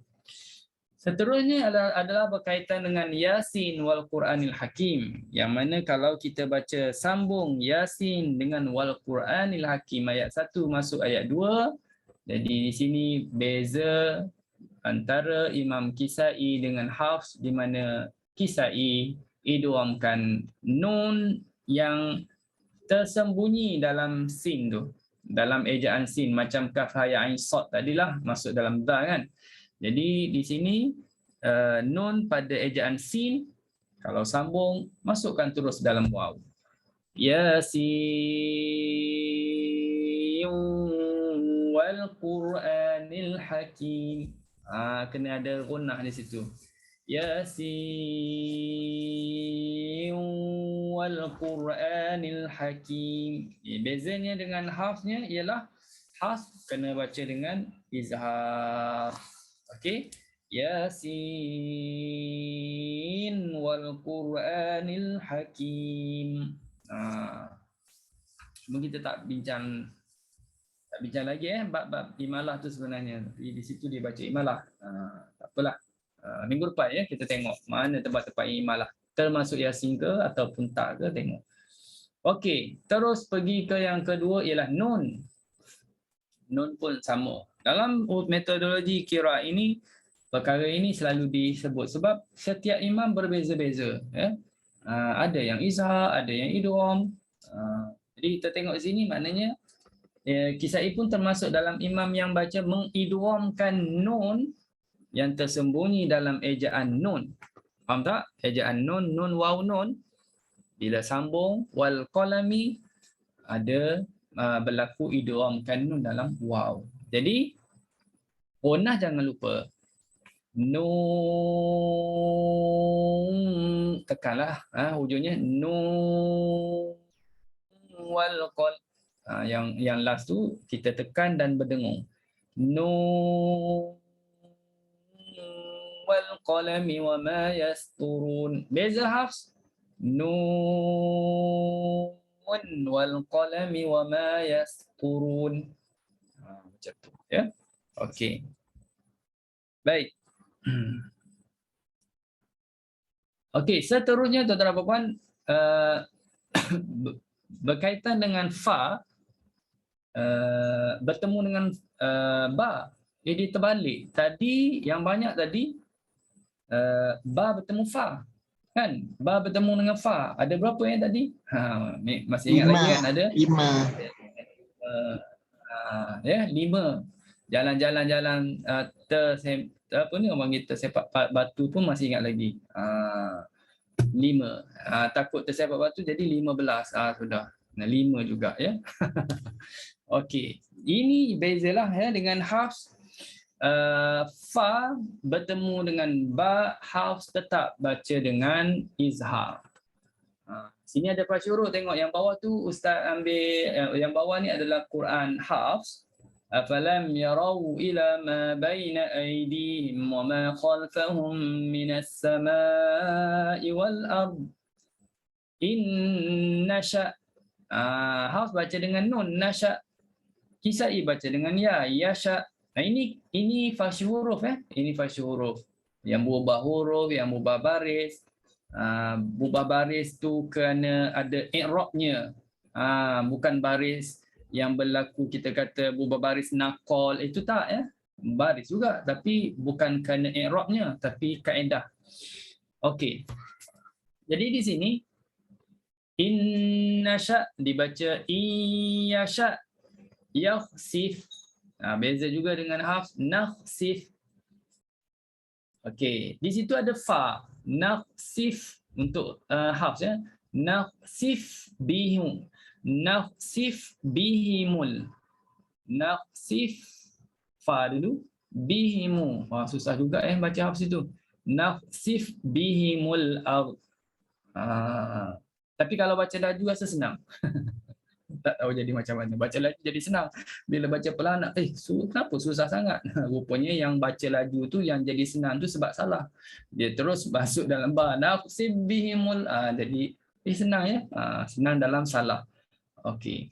Seterusnya adalah berkaitan dengan Yasin wal Quranil Hakim. Yang mana kalau kita baca sambung Yasin dengan wal Quranil Hakim ayat 1 masuk ayat 2. Jadi di sini beza antara Imam Kisai dengan Hafs, di mana Kisai idghamkan nun yang tersembunyi dalam sin tu, dalam ejaan sin, macam kaf ha ya ain sad tadilah masuk dalam dha kan. Jadi di sini nun pada ejaan sin, kalau sambung masukkan terus dalam waw. Yasin wal Quranil Hakim. Kena ada gunnah di situ. Yasin wal Quranil Hakim. Bezanya dengan Hafsnya ialah Hafs kena baca dengan izhar. Okey. Yasin wal Quranil Hakim. Cuma kita tak bincang lagi bab imalah tu sebenarnya. Di situ dia baca imalah. Tak apalah. Minggu depan ya kita tengok mana tempat-tempat imalah. Termasuk Yasin ke ataupun tak ke, tengok. Okey, terus pergi ke yang kedua ialah nun. Nun pun sama. Dalam metodologi qiraat ini, perkara ini selalu disebut sebab setiap imam berbeza-beza ya. Ada yang izhar, ada yang idgham. Jadi kita tengok sini maknanya Kisai pun termasuk dalam imam yang baca mengidghamkan nun yang tersembunyi dalam ejaan nun. Faham tak? Ejaan nun, nun, waw, nun. Bila sambung wal qalami ada berlaku idghamkan nun dalam waw. Jadi gunnah jangan lupa. Nun tekanlah hujungnya nun wal qal. Yang last tu kita tekan dan berdengung. Nun wal qalami wa ma yasturun. Beza Hafs. Nun wal qalami wa ma yasturun. Macam tu ya. Okey. Baik. Okey, seterusnya tuan-tuan dan puan, berkaitan dengan fa, bertemu dengan ba, jadi terbalik. Tadi yang banyak tadi ba bertemu fa, kan? Ba bertemu dengan fa. Ada berapa yang tadi? Masih ingat 5. Lagi kan? Ada 5. Ya, 5. Jalan-jalan apa ni orang kita sepak batu pun masih ingat lagi. 5. Takut tersepak batu jadi 15. Sudah. Nah, 5 juga ya. Okey. Ini bezalah ya dengan hafs. Fa bertemu dengan ba, hafs tetap baca dengan izhar. Sini ada pasyuruk, tengok yang bawah tu ustaz ambil, yang bawah ni adalah Quran hafs. Afalam yarau ila ma baina aydihim wa ma khalfahum minas samai wal ard in nasha. Hafs baca dengan nun, nasha. Kisai baca dengan ya, yasha. Nah, ini fasih huruf ini fasih huruf. Yang berubah huruf, yang berubah baris. Berubah baris tu kerana ada i'rabnya. Bukan baris yang berlaku kita kata berubah baris naqal, itu tak ya. Baris juga tapi bukan kerana i'rabnya tapi kaedah. Okey. Jadi di sini innasha dibaca iyasha, yakhsif. Beza juga dengan hafs nakhsif. Okey, di situ ada fa, nakhsif untuk hafs ya. Nakhsif bihum, nakhsif bihimul. Nakhsif fa dulu, bihimu. Susah juga baca hafs itu. Nakhsif bihimul ard. Tapi kalau baca laju rasa senang. Tak tahu jadi macam mana. Baca laju jadi senang. Bila baca pelan, kenapa susah sangat? Rupanya yang baca laju tu yang jadi senang tu sebab salah. Dia terus masuk dalam ba. Naqsib bihimul. Jadi senang ya. Senang dalam salah. Okey.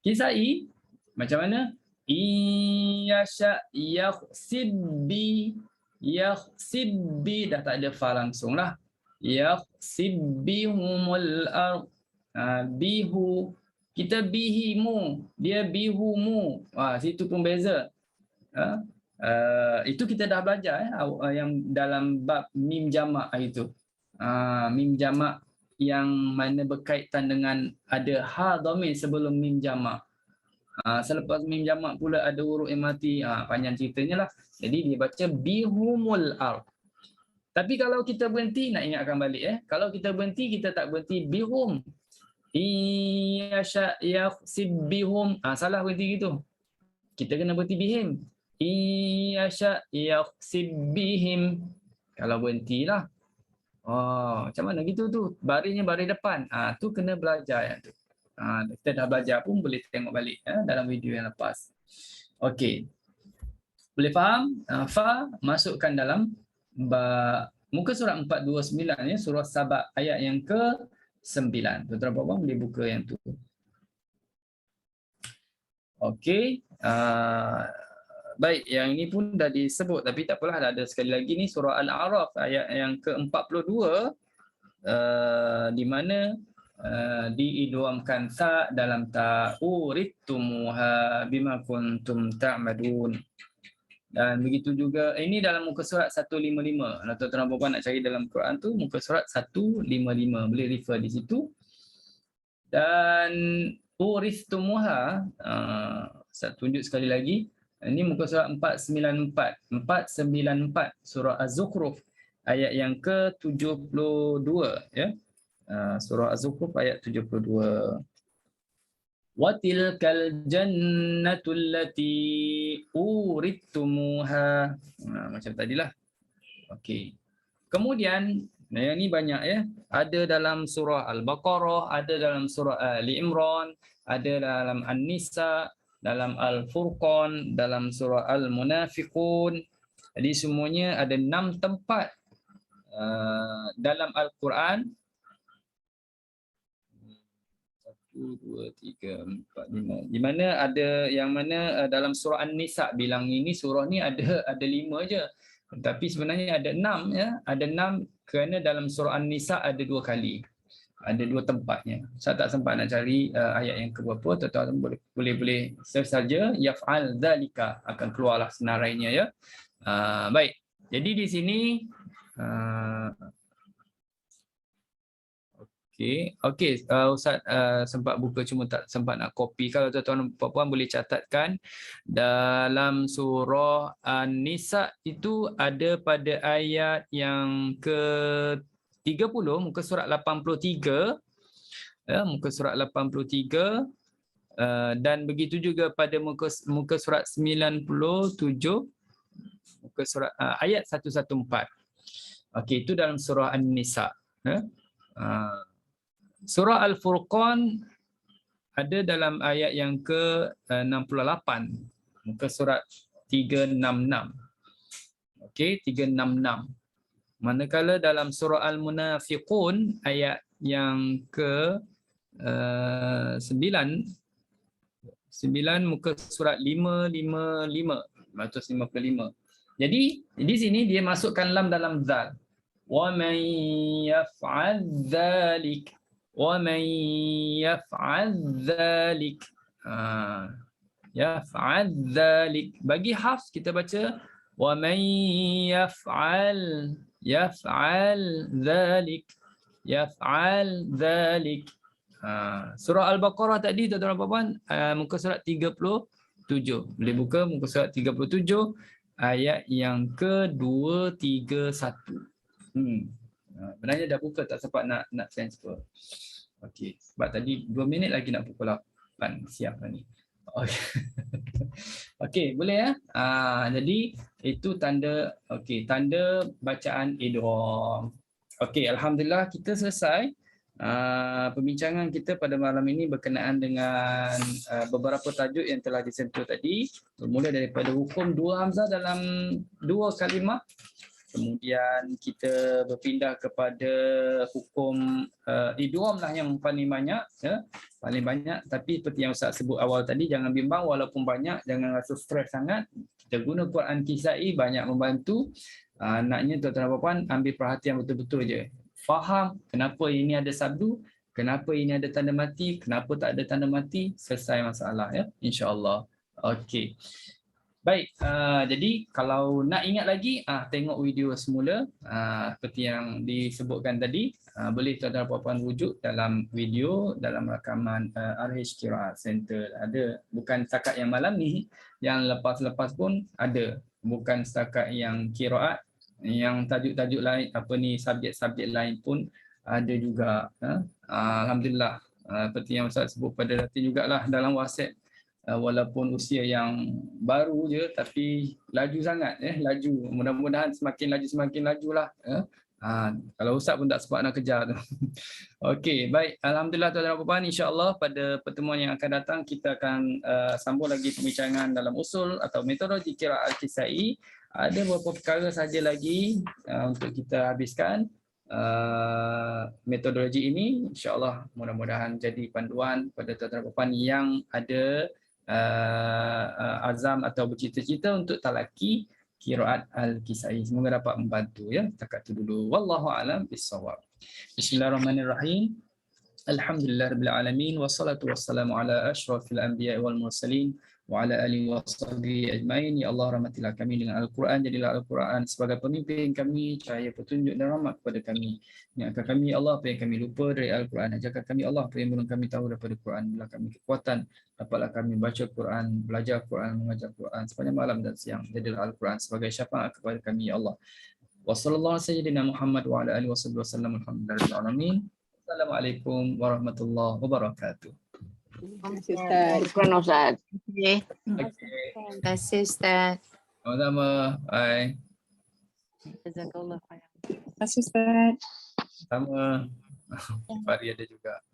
Kisai macam mana? Iyasha yakhsibbi. Yakhsibbi dah tak ada fa langsung lah. Yakhsibbihumul ard. Bihu. Kita bihimu, dia bihumu. Situ pun beza. Itu kita dah belajar yang dalam bab mim jamak itu. Mim jamak yang mana berkaitan dengan ada ha dhamir sebelum mim jamak. Selepas mim jamak pula ada huruf yang mati. Panjang ceritanya lah. Jadi dia baca bihumul ard. Tapi kalau kita berhenti, nak ingatkan balik kalau kita berhenti, kita tak berhenti bihum. Iyasha yakhsib bihum. Salah berhenti gitu. Kita kena berhenti bihim. Iyasha yakhsib bihim. Kalau berhentilah. Macam mana gitu tu? Barisnya baris depan. Tu kena belajar tu. Kita dah belajar pun boleh tengok balik dalam video yang lepas. Okey. Boleh faham? Fa masukkan dalam muka surat 429 ya, surah Sabah ayat yang ke 9. Tuan-tuan puan boleh buka yang tu. Okey. Baik, yang ini pun dah disebut tapi tak apalah, ada sekali lagi ni surah Al-A'raf ayat yang ke-42 di mana diidghamkan ta dalam ta urittumuha bima kuntum ta'madun. Dan begitu juga ini dalam muka surat 155. Kalau tuan-tuan dan puan nak cari dalam Quran tu muka surat 155, boleh refer di situ. Dan uristumuha, saya tunjuk sekali lagi. Ini muka surat 494. 494 surah Az-Zukhruf ayat yang ke-72 ya. Surah Az-Zukhruf ayat 72. Wa tilkal jannatul lati urittumuha. Macam tadilah. Okey. Kemudian yang ni banyak ya. Ada dalam surah Al-Baqarah, ada dalam surah Ali Imran, ada dalam An-Nisa, dalam Al-Furqan, dalam surah Al-Munafiqun. Jadi semuanya ada 6 tempat dalam Al-Quran. 1, 2, 3, 4, 5. Di mana ada yang mana dalam surah An-Nisa bilang ini surah ni ada 5 je. Tapi sebenarnya ada 6 ya. Ada 6 kerana dalam surah An-Nisa ada 2 kali. Ada 2 tempatnya. Saya tak sempat nak cari ayat yang keberapa. Tuan-tuan boleh search saja yaf'al dzalika, akan keluarlah senarainya ya. Baik. Jadi di sini Okey, Ustaz sempat buka cuma tak sempat nak copy. Kalau tuan-tuan dan puan boleh catatkan dalam surah An-Nisa itu ada pada ayat yang ke-3 30, muka surat 83, ya, muka surat 83, dan begitu juga pada muka surat 97, muka surat ayat 114. Okey, itu dalam surah An-Nisa. Surah Al-Furqan ada dalam ayat yang ke-68, muka surat 366. Okey, 366. Manakala dalam surah Al-Munafiqun ayat yang ke-9, 9 muka surat 555. Jadi di sini dia masukkan lam dalam zal. Wa man yaf'al dzalik, wa man yaf'al dzalik. Yaf'al dzalik. Bagi Hafs kita baca wa man yaf'al dzalik, yaf'al dzalik. Surah Al-Baqarah tadi tuan-tuan dan puan, muka surat 37. Boleh buka muka surat 37 ayat yang ke-231. Sebenarnya dah buka, tak sempat nak transfer. Okey, sebab tadi 2 minit lagi nak pukul 8 siap lah ni. Okey, boleh ya. Jadi itu tanda, okey, tanda bacaan idgham. Okey, alhamdulillah kita selesai. Perbincangan kita pada malam ini berkenaan dengan beberapa tajuk yang telah disentuh tadi, bermula daripada hukum dua hamzah dalam dua kalimah, kemudian kita berpindah kepada hukum idgham lah yang paling banyak, ya, paling banyak. Tapi seperti yang Ustaz sebut awal tadi, jangan bimbang walaupun banyak, jangan rasa stres sangat. Kita guna Quran Kisai banyak membantu. Naknya tuan-tuan dan puan ambil perhatian betul-betul je. Faham kenapa ini ada sabdu, kenapa ini ada tanda mati, kenapa tak ada tanda mati, selesai masalah, ya, insya-Allah. Okey. Baik, jadi kalau nak ingat lagi, tengok video semula seperti yang disebutkan tadi. Boleh tuan-tuan dan puan rujuk dalam video, dalam rakaman RH Qiraat Center. Ada, bukan setakat yang malam ni, yang lepas-lepas pun ada. Bukan setakat yang qiraat, yang tajuk-tajuk lain, subjek-subjek lain pun ada juga. Alhamdulillah, seperti yang Ustaz sebut pada nanti jugalah dalam WhatsApp, walaupun usia yang baru je tapi laju sangat, laju. Mudah-mudahan semakin laju lah. Kalau Ustaz pun tak sempat nak kejar tu. Okey, baik. Alhamdulillah tuan-tuan dan puan, insya-Allah pada pertemuan yang akan datang kita akan sambung lagi perbincangan dalam usul atau metodologi qiraat Al-Kisai. Ada beberapa perkara saja lagi untuk kita habiskan. Metodologi ini insya-Allah mudah-mudahan jadi panduan pada tuan-tuan dan puan yang ada azam atau bercita-cita untuk talaki qiraat Al-Kisai. Semoga dapat membantu, ya. Setakat itu dulu. Wallahu a'lam bissawab. Bismillahirrahmanirrahim. Alhamdulillahirabbil alamin wassalatu wassalamu ala asyrafil anbiya'i wal mursalin wa ala alihi washabbihi ajmain. Ya Allah, rahmatilah kami dengan Al-Quran, jadilah Al-Quran sebagai pemimpin kami, cahaya petunjuk dan rahmat kepada kami. Ingatkan kami Allah apa yang kami lupa dari Al-Quran, ajarkan kami Allah apa yang belum kami tahu daripada Quran. Berilah kami kekuatan, dapatlah kami baca Quran, belajar Quran, mengajar Quran sepanjang malam dan siang. Jadilah Al-Quran sebagai syafaat kepada kami, ya Allah. Wa sallallahu sayyidina Muhammad wa ala alihi wasallam. Alhamdulillahirabbil alamin. Assalamualaikum warahmatullahi wabarakatuh. Terima Ustaz. Okay. Terima kasih Ustaz. Sama-sama. Bye. Jazakallah khairan. Terima kasih Ustaz. Sama. Fahri ada juga.